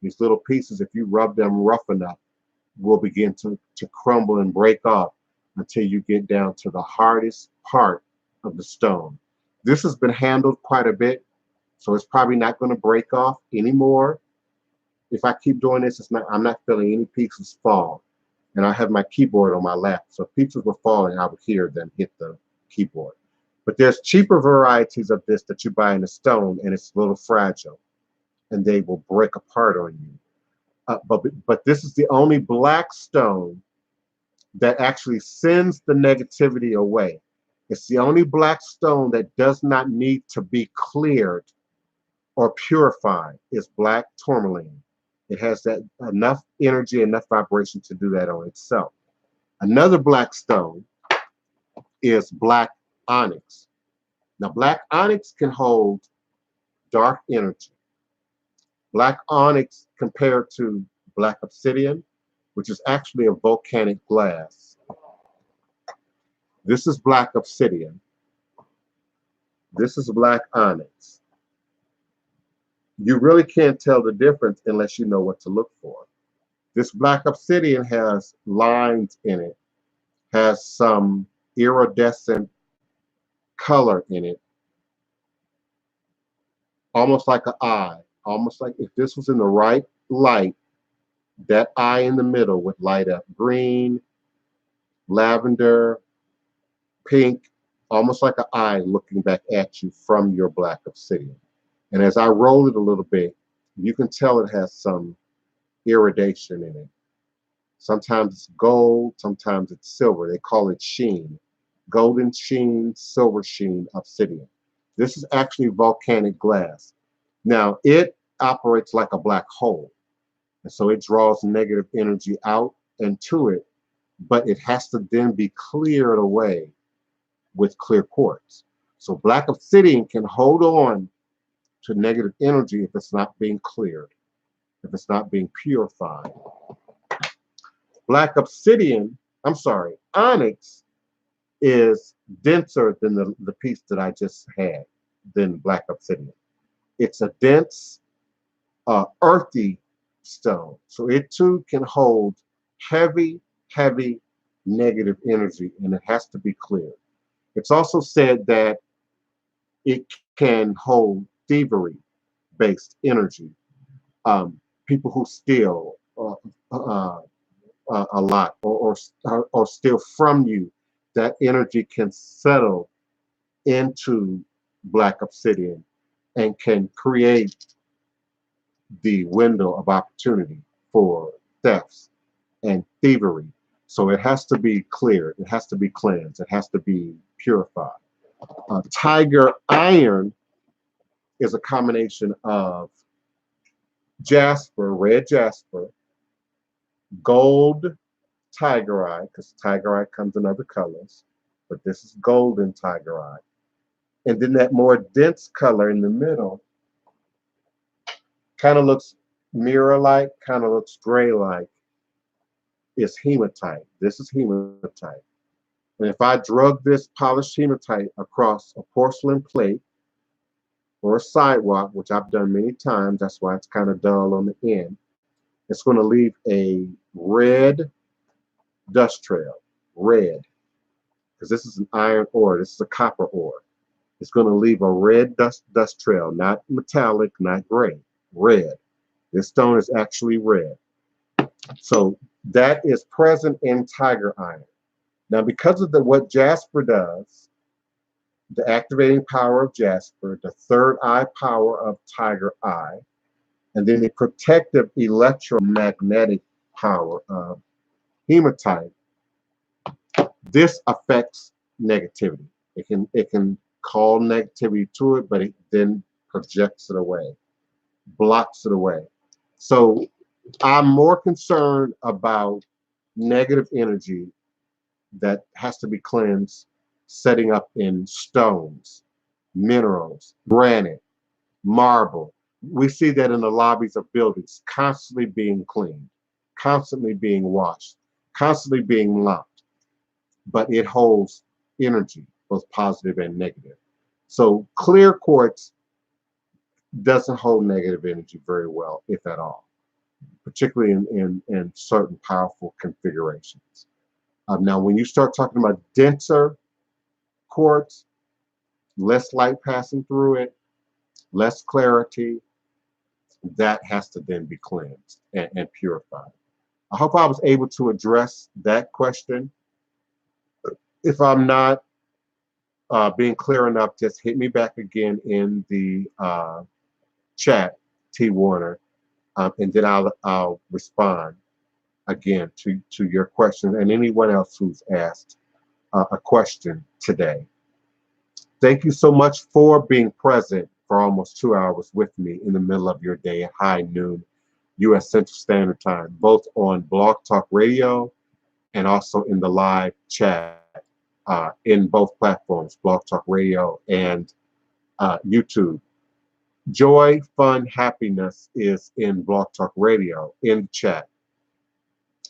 S1: These little pieces, if you rub them rough enough, will begin to crumble and break off until you get down to the hardest part of the stone. This has been handled quite a bit, so it's probably not going to break off anymore. If I keep doing this, I'm not feeling any pieces fall. And I have my keyboard on my lap, so if pieces were falling, I would hear them hit the keyboard. But there's cheaper varieties of this that you buy in a stone, and it's a little fragile, and they will break apart on you. But this is the only black stone that actually sends the negativity away. It's the only black stone that does not need to be cleared or purified. Is black tourmaline. It has that enough energy, enough vibration to do that on itself. Another black stone is black onyx. Now, black onyx can hold dark energy. Black onyx compared to black obsidian, which is actually a volcanic glass. This is black obsidian. This is black onyx. You really can't tell the difference unless you know what to look for. This black obsidian has lines in it, has some iridescent color in it, almost like an eye, almost like if this was in the right light, that eye in the middle would light up green, lavender, pink, almost like an eye looking back at you from your black obsidian. And as I roll it a little bit, you can tell it has some iridation in it. Sometimes it's gold, sometimes it's silver. They call it sheen. Golden sheen, silver sheen, obsidian. This is actually volcanic glass. Now, it operates like a black hole. And so it draws negative energy out and to it, but it has to then be cleared away with clear quartz. So black obsidian can hold on to negative energy if it's not being cleared, if it's not being purified. Black obsidian, onyx is denser than the piece that I just had, than black obsidian. It's a dense, earthy stone. So it too can hold heavy, heavy negative energy, and it has to be cleared. It's also said that it can hold thievery-based energy. People who steal a lot or steal from you, that energy can settle into black obsidian and can create the window of opportunity for thefts and thievery. So it has to be cleared, it has to be cleansed, it has to be purified. Tiger iron is a combination of jasper, red jasper, gold tiger eye, because tiger eye comes in other colors, but this is golden tiger eye. And then that more dense color in the middle kind of looks mirror-like, kind of looks gray-like, is hematite. This is hematite. And if I drug this polished hematite across a porcelain plate or a sidewalk, which I've done many times, that's why it's kind of dull on the end, it's going to leave a red dust trail, red, because this is an iron ore, this is a copper ore. It's going to leave a red dust trail, not metallic, not gray, red. This stone is actually red. So that is present in tiger iron. Now, because of what jasper does, the activating power of jasper, the third eye power of tiger eye, and then the protective electromagnetic power of hematite, this affects negativity. It can call negativity to it, but it then projects it away, blocks it away. So I'm more concerned about negative energy that has to be cleansed, setting up in stones, minerals, granite, marble. We see that in the lobbies of buildings, constantly being cleaned, constantly being washed, constantly being locked. But it holds energy, both positive and negative. So clear quartz doesn't hold negative energy very well, if at all, particularly in certain powerful configurations. Now, when you start talking about denser quartz, less light passing through it, less clarity, that has to then be cleansed and purified. I hope I was able to address that question. If I'm not being clear enough, just hit me back again in the chat, T. Warner, and then I'll respond again to your question and anyone else who's asked a question today. Thank you so much for being present for almost 2 hours with me in the middle of your day at high noon U.S. Central Standard Time, both on Blog Talk Radio and also in the live chat in both platforms, Blog Talk Radio and YouTube. Joy, fun, happiness is in Blog Talk Radio in the chat.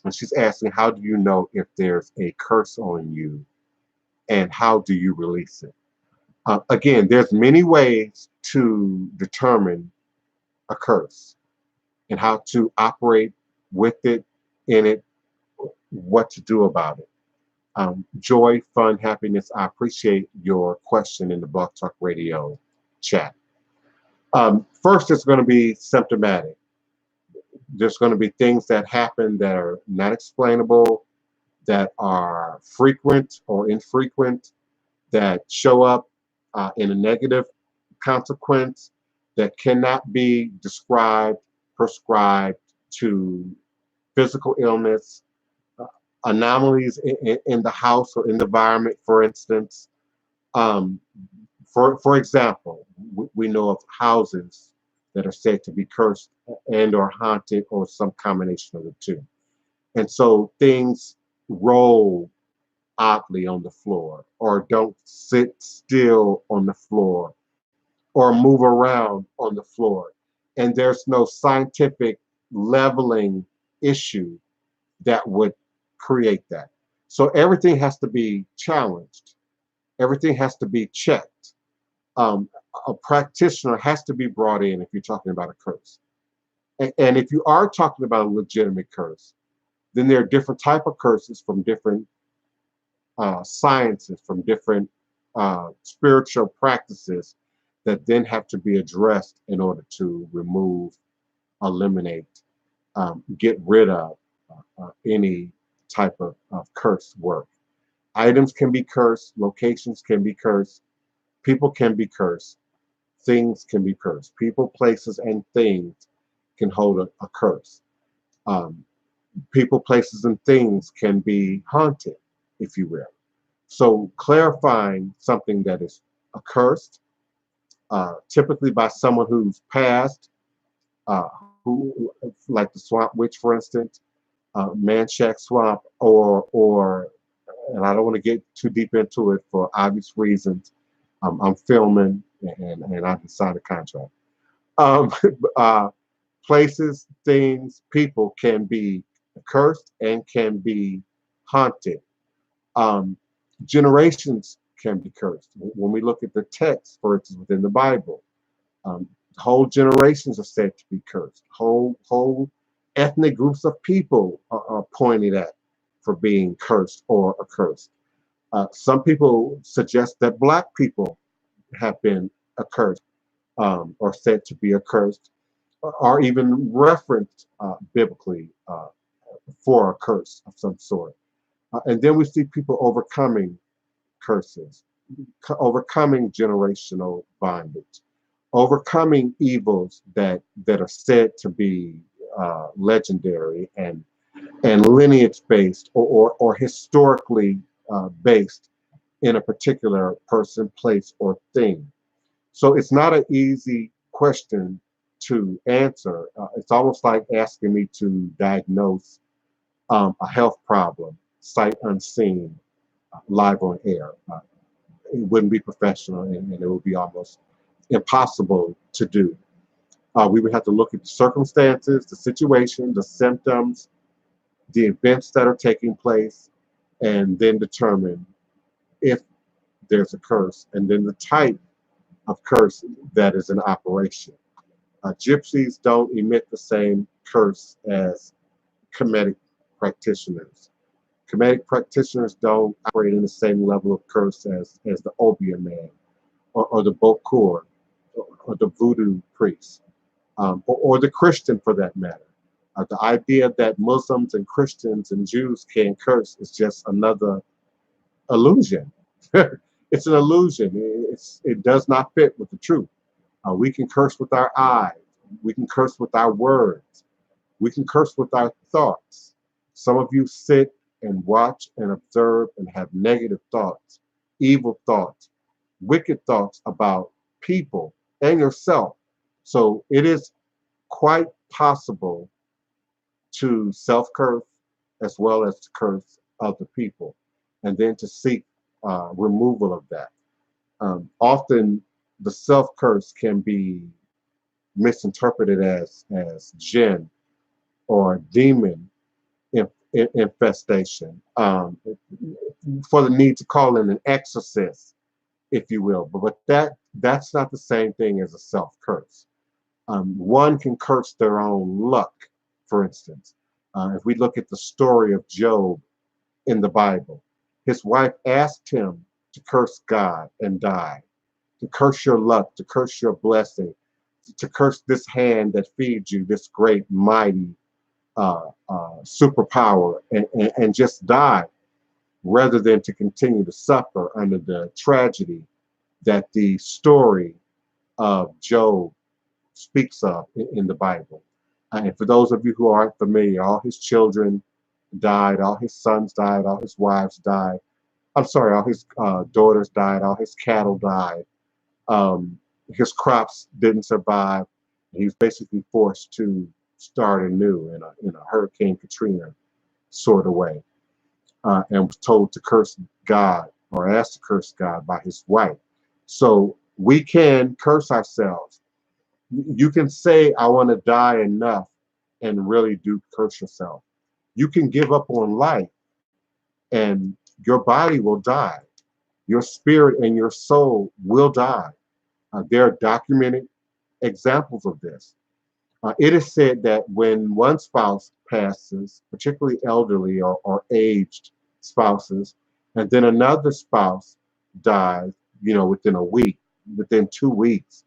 S1: And she's asking, how do you know if there's a curse on you and how do you release it? Again, there's many ways to determine a curse and how to operate with it, in it, what to do about it. Joy, fun, happiness, I appreciate your question in the Blog Talk Radio chat. First, it's going to be symptomatic. There's going to be things that happen that are not explainable, that are frequent or infrequent, that show up in a negative consequence, that cannot be described, prescribed to physical illness, anomalies in the house or in the environment, for instance. For example, we know of houses that are said to be cursed and or haunted or some combination of the two. And so things roll oddly on the floor or don't sit still on the floor or move around on the floor. And there's no scientific leveling issue that would create that. So everything has to be challenged. Everything has to be checked. A practitioner has to be brought in if you're talking about a curse. And if you are talking about a legitimate curse, then there are different type of curses from different sciences, from different spiritual practices that then have to be addressed in order to remove, eliminate, get rid of any type of cursed work. Items can be cursed, locations can be cursed, people can be cursed, things can be cursed. People, places, and things can hold a curse. Um, People, places, and things can be haunted, if you will. So clarifying something that is accursed, typically by someone who's passed, uh, who, like the Swamp Witch, for instance, Manchac Swamp, or, and I don't want to get too deep into it for obvious reasons. I'm filming, and I just signed a contract. Um, uh, Places, things, people can be cursed and can be haunted. Um, Generations can be cursed. When we look at the text, for instance, within the Bible, um, whole generations are said to be cursed. Whole ethnic groups of people are pointed at for being cursed or accursed. Some people suggest that Black people have been accursed, or said to be accursed, or even referenced biblically for a curse of some sort. And then we see people overcoming curses, overcoming generational bondage, overcoming evils that are said to be legendary and lineage based, or historically based in a particular person, place, or thing. So it's not an easy question to answer. It's almost like asking me to diagnose a health problem, sight unseen, live on air. It wouldn't be professional, and it would be almost impossible to do. We would have to look at the circumstances, the situation, the symptoms, the events that are taking place, and then determine if there's a curse, and then the type of curse that is in operation. Gypsies don't emit the same curse as Kemetic practitioners. Kemetic practitioners don't operate in the same level of curse as the Obeah man, or the Bokur, or the Voodoo priest, or the Christian for that matter. The idea that Muslims and Christians and Jews can curse is just another illusion. It's an illusion. It does not fit with the truth. We can curse with our eyes. We can curse with our words. We can curse with our thoughts. Some of you sit and watch and observe and have negative thoughts, evil thoughts, wicked thoughts about people and yourself. So it is quite possible to self-curse as well as to curse other people, and then to seek removal of that. Often the self-curse can be misinterpreted as jinn or demon infestation, for the need to call in an exorcist, if you will. But that's not the same thing as a self-curse. One can curse their own luck, for instance. If we look at the story of Job in the Bible, his wife asked him to curse God and die, to curse your luck, to curse your blessing, to curse this hand that feeds you, this great, mighty superpower, and just die, rather than to continue to suffer under the tragedy that the story of Job speaks of in the Bible. And for those of you who aren't familiar, all his children died, all his sons died, all his wives died. I'm sorry, all his daughters died, all his cattle died. His crops didn't survive. He was basically forced to start anew in a Hurricane Katrina sort of way, and was told to curse God, or asked to curse God by his wife. So we can curse ourselves. You can say, I want to die enough, and really do curse yourself. You can give up on life, and your body will die. Your spirit and your soul will die. There are documented examples of this. It is said that when one spouse passes, particularly elderly or aged spouses, and then another spouse dies, within a week, within 2 weeks,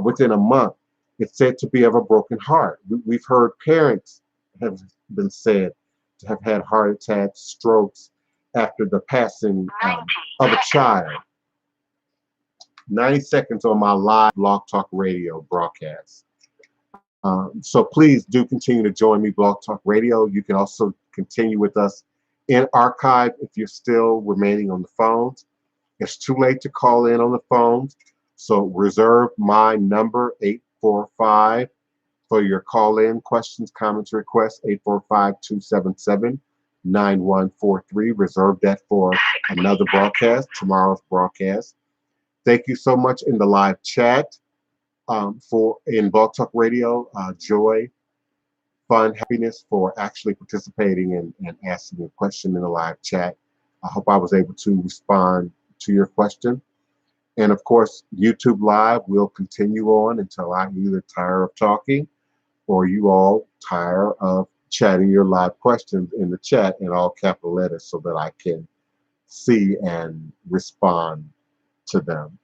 S1: within a month. It's said to be of a broken heart. We've heard parents have been said to have had heart attacks, strokes after the passing of a child. 90 seconds on my live Blog Talk Radio broadcast. So please do continue to join me, Blog Talk Radio. You can also continue with us in archive if you're still remaining on the phones. It's too late to call in on the phones, so reserve my number, 845, for your call-in questions, comments, requests, 845-277-9143. Reserve that for another broadcast, tomorrow's broadcast. Thank you so much in the live chat in Blog Talk Radio. Joy, fun, happiness for actually participating and asking a question in the live chat. I hope I was able to respond to your question. And of course, YouTube Live will continue on until I either tire of talking or you all tire of chatting your live questions in the chat in all capital letters so that I can see and respond to them.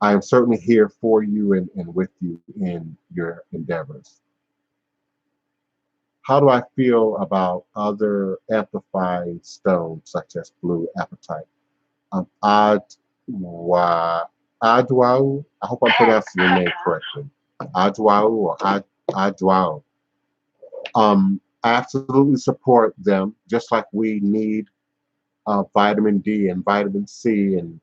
S1: I am certainly here for you and with you in your endeavors. How do I feel about other amplifying stones such as blue apatite? Adwau. I hope I'm pronouncing your name correctly. Adwau or Adwau. I absolutely support them, just like we need vitamin D and vitamin C and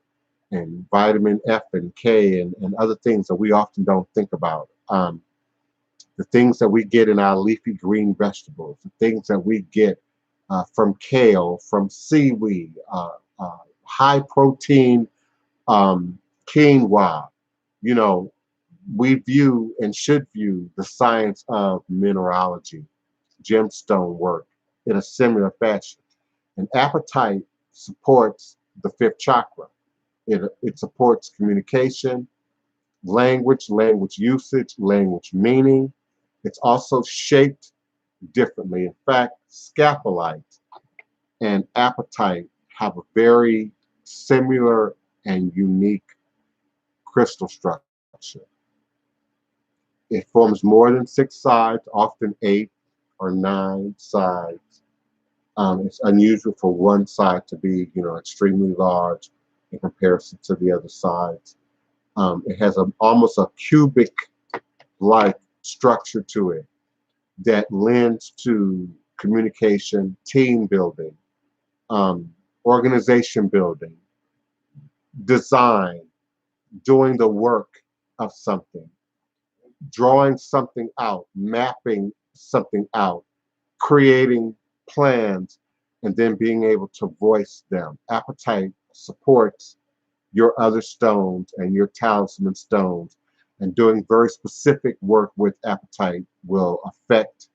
S1: vitamin F and K and other things that we often don't think about. The things that we get in our leafy green vegetables, the things that we get from kale, from seaweed, high protein quinoa. We view and should view the science of mineralogy, gemstone work in a similar fashion. And apatite supports the fifth chakra. It supports communication, language usage, language meaning. It's also shaped differently. In fact, scapolite and apatite have a very similar and unique crystal structure. It forms more than 6 sides, often 8 or 9 sides. It's unusual for one side to be, extremely large in comparison to the other sides. It has almost a cubic-like structure to it that lends to communication, team building, organization building, design, doing the work of something, drawing something out, mapping something out, creating plans, and then being able to voice them. Apatite supports your other stones and your talisman stones, and doing very specific work with apatite will affect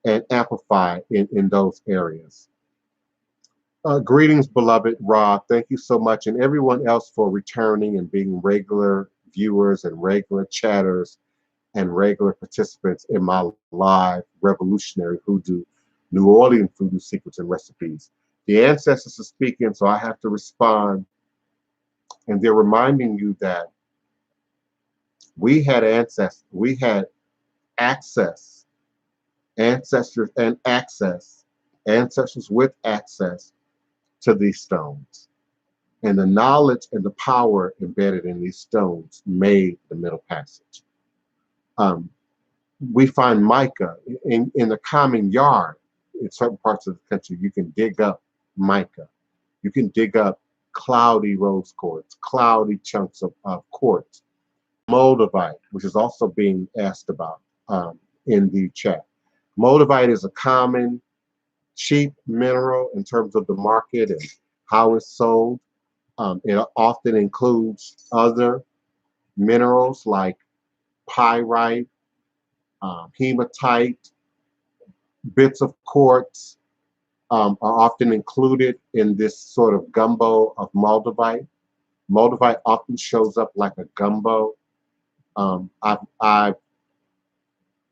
S1: and amplify in those areas. Greetings, beloved Rob. Thank you so much, and everyone else for returning and being regular viewers and regular chatters and regular participants in my live revolutionary Hoodoo, New Orleans Voodoo secrets and recipes. The ancestors are speaking, so I have to respond, and they're reminding you that we had ancestors, we had access, ancestors and access, ancestors with access to these stones. And the knowledge and the power embedded in these stones made the Middle Passage. We find mica in the common yard in certain parts of the country. You can dig up mica. You can dig up cloudy rose quartz, cloudy chunks of quartz. Moldavite, which is also being asked about in the chat. Moldavite is a common, cheap mineral in terms of the market and how it's sold. It often includes other minerals like pyrite, hematite, bits of quartz are often included in this sort of gumbo of moldavite. Moldavite often shows up like a gumbo. I've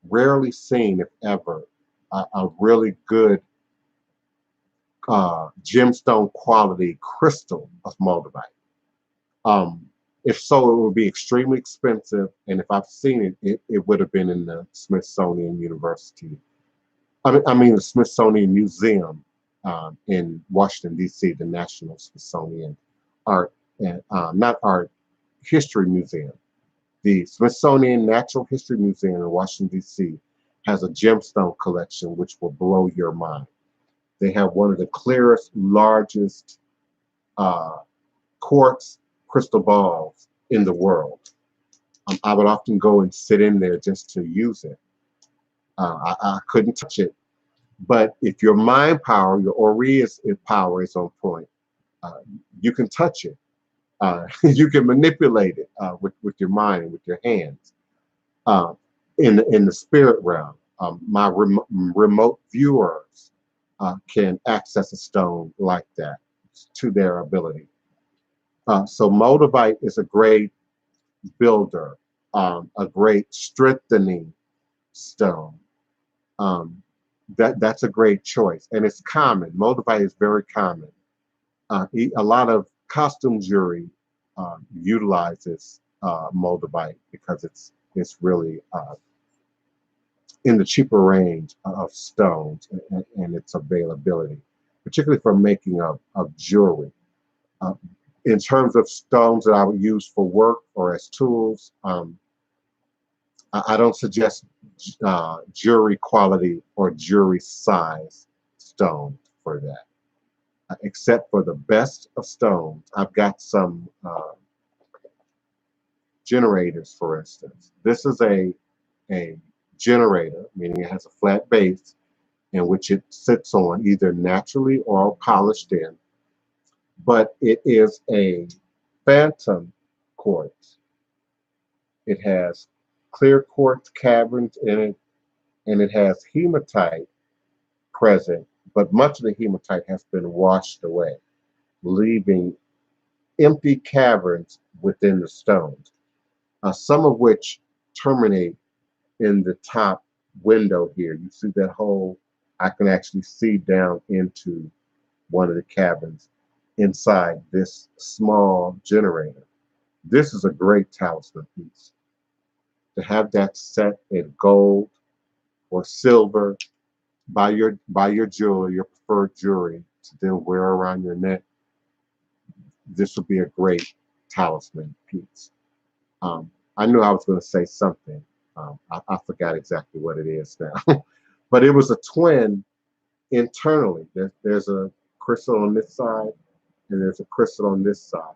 S1: rarely seen, if ever, a really good gemstone quality crystal of moldavite. If so, it would be extremely expensive, and if I've seen it, it would have been in the Smithsonian University. I mean the Smithsonian Museum in Washington, D.C., the National Smithsonian Art, and not Art, History Museum. The Smithsonian Natural History Museum in Washington, D.C. has a gemstone collection which will blow your mind. They have one of the clearest, largest quartz crystal balls in the world. I would often go and sit in there just to use it. I couldn't touch it, but if your mind power, your Ori's power is on point, you can touch it. You can manipulate it with your mind and with your hands. Uh, in the spirit realm, my remote viewers can access a stone like that to their ability. So Moldavite is a great builder, a great strengthening stone. Um, that's a great choice, and it's common. Moldavite is very common. A lot of costume jewelry utilizes Moldavite because it's really in the cheaper range of stones and its availability, particularly for making of jewelry. Uh, in terms of stones that I would use for work or as tools, I don't suggest jewelry quality or jewelry size stones for that. Except for the best of stones, I've got some generators, for instance. This is a generator, meaning it has a flat base in which it sits on, either naturally or polished in, but it is a phantom quartz. It has clear quartz caverns in it, and it has hematite present, but much of the hematite has been washed away, leaving empty caverns within the stones, some of which terminate in the top window here. You see that hole? I can actually see down into one of the caverns inside this small generator. This is a great talisman piece. To have that set in gold or silver by your jewelry, your preferred jewelry, to then wear around your neck, this would be a great talisman piece. I knew I was going to say something. I forgot exactly what it is now. But it was a twin internally. There's a crystal on this side, and there's a crystal on this side.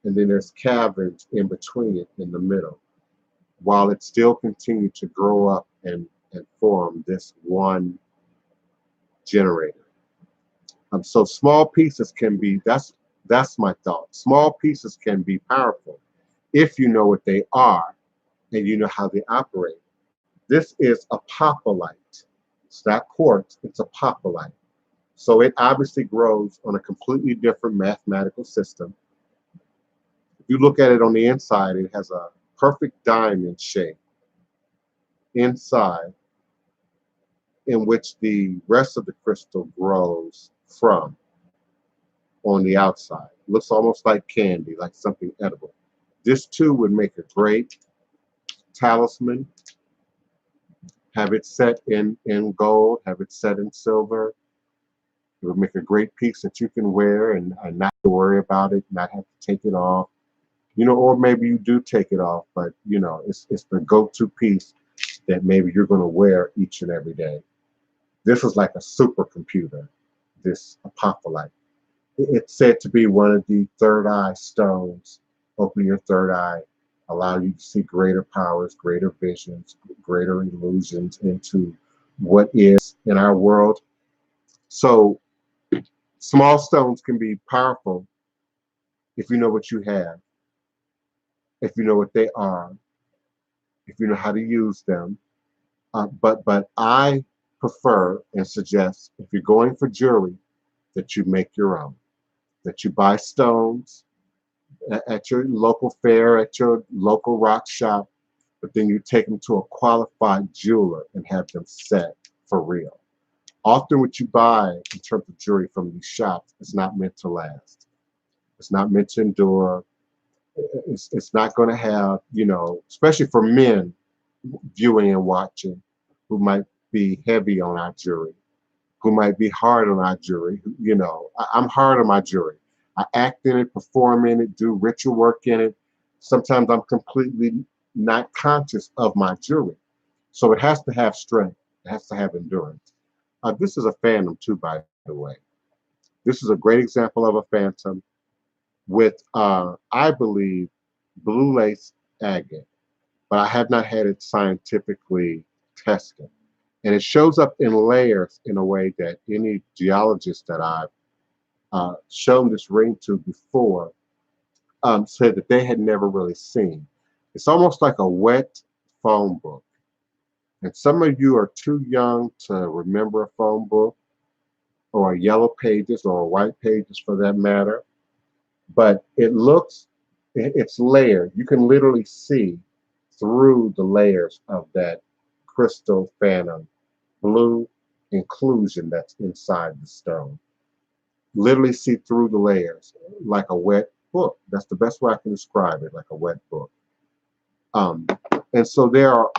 S1: And then there's caverns in between it in the middle, while it still continued to grow up and form this one generator. So small pieces can be, that's my thought. Small pieces can be powerful if you know what they are and you know how they operate. This is a apophyllite. It's not quartz, it's a apophyllite. So it obviously grows on a completely different mathematical system. If you look at it on the inside, it has a perfect diamond shape inside, in which the rest of the crystal grows from on the outside. It looks almost like candy, like something edible. This too would make a great talisman. Have it set in gold, have it set in silver. It would make a great piece that you can wear and not have to worry about it, not have to take it off. Or maybe you do take it off, but it's the go-to piece that maybe you're going to wear each and every day. This is like a supercomputer, this apophyllite. It's said to be one of the third eye stones. Open your third eye, allow you to see greater powers, greater visions, greater illusions into what is in our world. So small stones can be powerful if you know what you have, if you know what they are, if you know how to use them. But I prefer and suggest, if you're going for jewelry, that you make your own, that you buy stones at your local fair, at your local rock shop, but then you take them to a qualified jeweler and have them set for real. Often what you buy in terms of jewelry from these shops is not meant to last. It's not meant to endure. It's not going to have, especially for men viewing and watching, who might be heavy on our jewelry, who might be hard on our jewelry. I'm hard on my jewelry. I act in it, perform in it, do ritual work in it. Sometimes I'm completely not conscious of my jewelry. So it has to have strength. It has to have endurance. This is a phantom too, by the way. This is a great example of a phantom with, I believe, blue lace agate, but I have not had it scientifically tested. And it shows up in layers in a way that any geologist that I've shown this ring to before said that they had never really seen. It's almost like a wet phone book. And some of you are too young to remember a phone book or yellow pages or white pages for that matter. But it's layered. You can literally see through the layers of that crystal phantom blue inclusion that's inside the stone. Literally see through the layers like a wet book. That's the best way I can describe it, like a wet book. Um, and so there are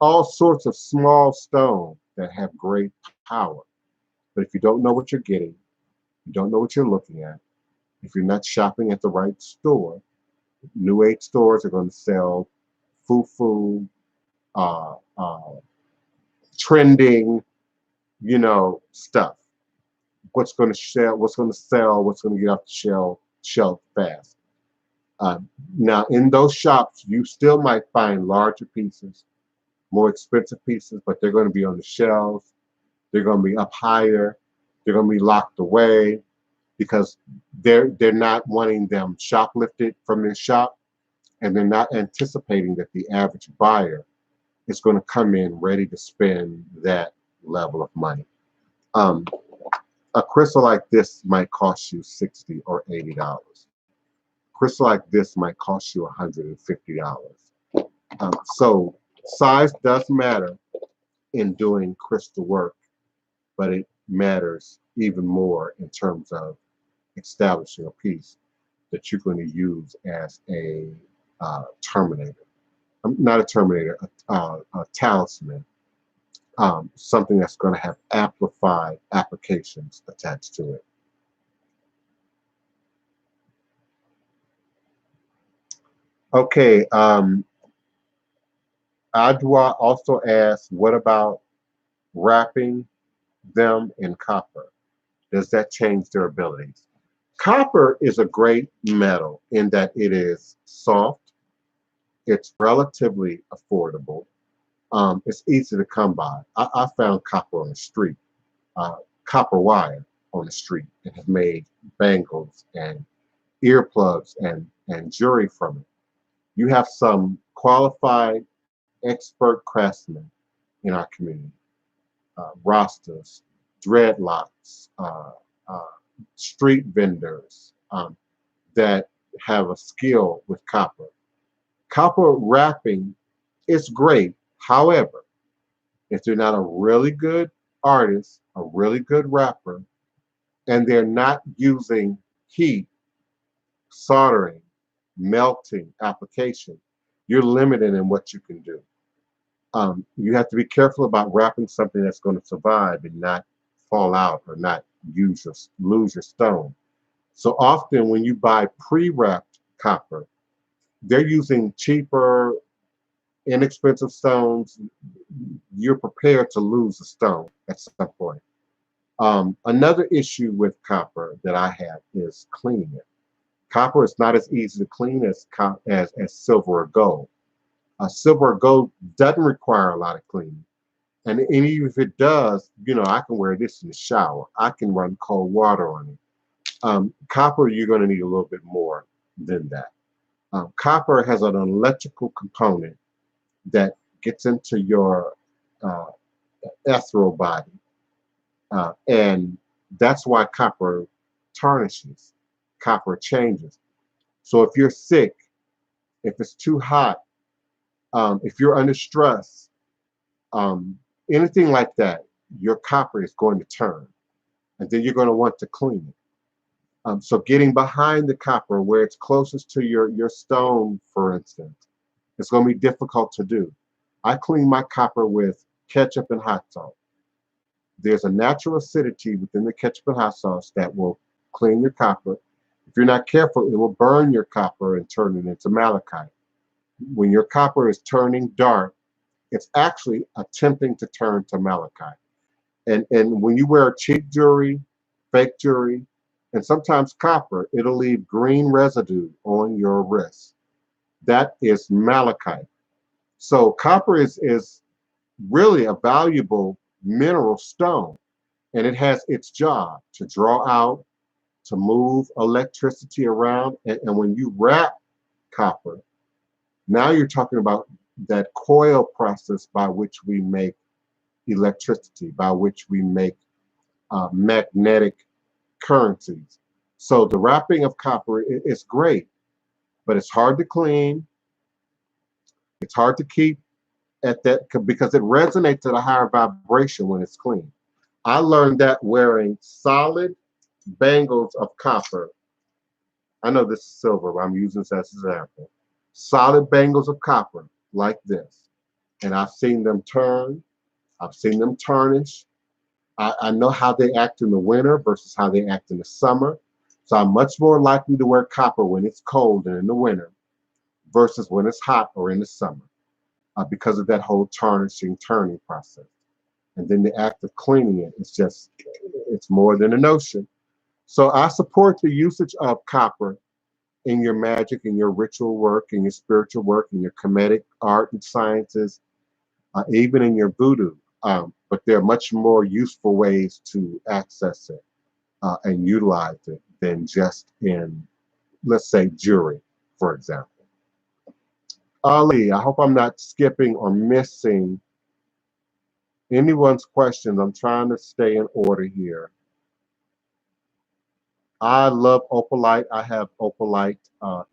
S1: all sorts of small stones that have great power. But if you don't know what you're getting, you don't know what you're looking at, if you're not shopping at the right store, New Age stores are going to sell foo-foo, uh, uh, trending, stuff. What's going to get off the shelf fast. Now, in those shops, you still might find larger pieces, more expensive pieces, but they're going to be on the shelves. They're going to be up higher. They're going to be locked away because they're not wanting them shoplifted from their shop, and they're not anticipating that the average buyer is going to come in ready to spend that level of money. A crystal like this might cost you $60 or $80. Crystal like this might cost you $150. So size does matter in doing crystal work, but it matters even more in terms of establishing a piece that you're going to use as a terminator. Not a terminator, a talisman. Something that's going to have amplified applications attached to it. Okay, Adwa also asked, what about wrapping them in copper? Does that change their abilities? Copper is a great metal in that it is soft, it's relatively affordable, it's easy to come by. I found copper on the street, copper wire on the street, and have made bangles and earplugs and jewelry from it. You have some qualified expert craftsmen in our community, rosters, dreadlocks, uh, street vendors that have a skill with copper. Copper wrapping is great. However, if they're not a really good artist, a really good rapper, and they're not using heat, soldering, melting application, you're limited in what you can do. You have to be careful about wrapping something that's going to survive and not fall out or not lose your stone. So often when you buy pre-wrapped copper, they're using cheaper, inexpensive stones. You're prepared to lose a stone at some point. Another issue with copper that I have is cleaning it. Copper is not as easy to clean as silver or gold. Silver or gold doesn't require a lot of cleaning. And even if it does, I can wear this in the shower. I can run cold water on it. Copper, you're going to need a little bit more than that. Copper has an electrical component that gets into your ethereal body. And that's why copper tarnishes, copper changes. So if you're sick, if it's too hot, if you're under stress, anything like that, your copper is going to turn. And then you're going to want to clean it. So getting behind the copper where it's closest to your stone, for instance, it's going to be difficult to do. I clean my copper with ketchup and hot salt. There's a natural acidity within the ketchup and hot sauce that will clean your copper. If you're not careful, it will burn your copper and turn it into malachite. When your copper is turning dark, it's actually attempting to turn to malachite. And when you wear cheap jewelry, fake jewelry, and sometimes copper, it'll leave green residue on your wrist. That is malachite. So copper is really a valuable mineral stone, and it has its job to draw out, to move electricity around. And when you wrap copper, now you're talking about that coil process by which we make electricity, by which we make magnetic currencies. So the wrapping of copper is great, but it's hard to clean. It's hard to keep at that because it resonates at a higher vibration when it's clean. I learned that wearing solid bangles of copper. I know this is silver, but I'm using this as an example. Solid bangles of copper like this. And I've seen them turn. I've seen them tarnish. I know how they act in the winter versus how they act in the summer. So I'm much more likely to wear copper when it's cold and in the winter versus when it's hot or in the summer because of that whole tarnishing, turning process. And then the act of cleaning it is just, it's more than a notion. So I support the usage of copper in your magic, in your ritual work, in your spiritual work, in your comedic art and sciences, even in your voodoo. But there are much more useful ways to access it and utilize it than just in, let's say, jewelry, for example. Ali, I hope I'm not skipping or missing anyone's questions. I'm trying to stay in order here. I love opalite. I have opalite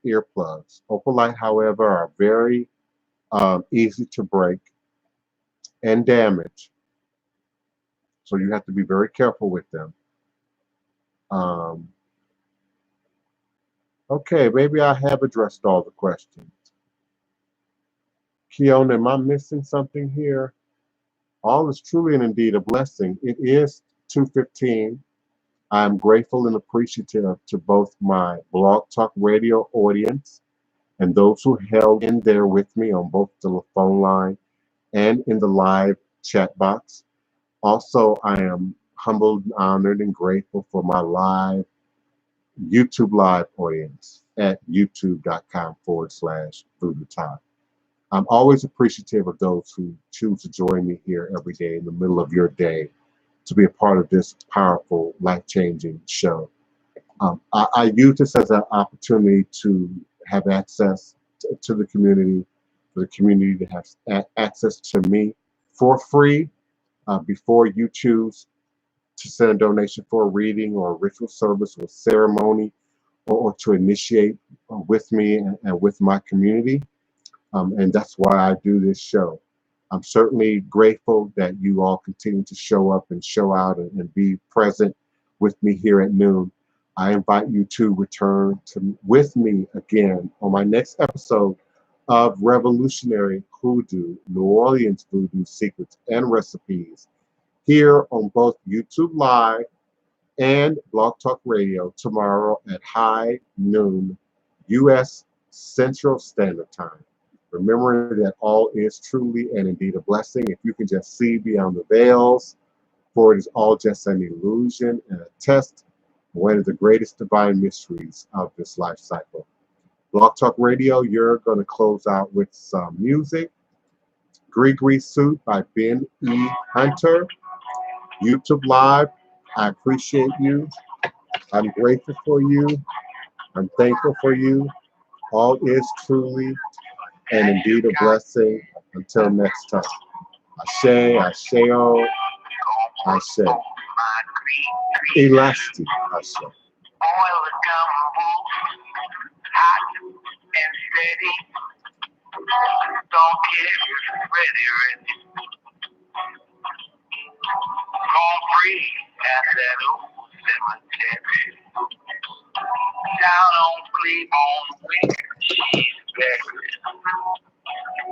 S1: earplugs. Opalite, however, are very easy to break and damage. So you have to be very careful with them. Okay, maybe I have addressed all the questions. Keona, am I missing something here? All is truly and indeed a blessing. It is 2:15. I'm grateful and appreciative to both my Blog Talk Radio audience and those who held in there with me on both the phone line and in the live chat box. Also, I am humbled, honored, and grateful for my live YouTube live audience at youtube.com/Voodoo Time. I'm always appreciative of those who choose to join me here every day in the middle of your day to be a part of this powerful, life-changing show. I use this as an opportunity to have access to the community, for the community to have access to me for free before you choose to send a donation for a reading or a ritual service or ceremony or to initiate with me and with my community. And that's why I do this show. I'm certainly grateful that you all continue to show up and show out and be present with me here at noon. I invite you to return with me again on my next episode of Revolutionary Hoodoo, New Orleans Voodoo Secrets and Recipes, here on both YouTube Live and Blog Talk Radio tomorrow at high noon U.S. Central Standard Time. Remember that all is truly and indeed a blessing. If you can just see beyond the veils, for it is all just an illusion and a test of one of the greatest divine mysteries of this life cycle. Blog Talk Radio, you're going to close out with some music. Gree Suit by Ben E. Hunter. YouTube Live, I appreciate you. I'm grateful for you. I'm thankful for you. All is truly and indeed a blessing. Until next time. Ashe, Asheo, Ashe. Elasti, Ashe.
S3: Oil is gumbo, hot and steady. Don't get ready.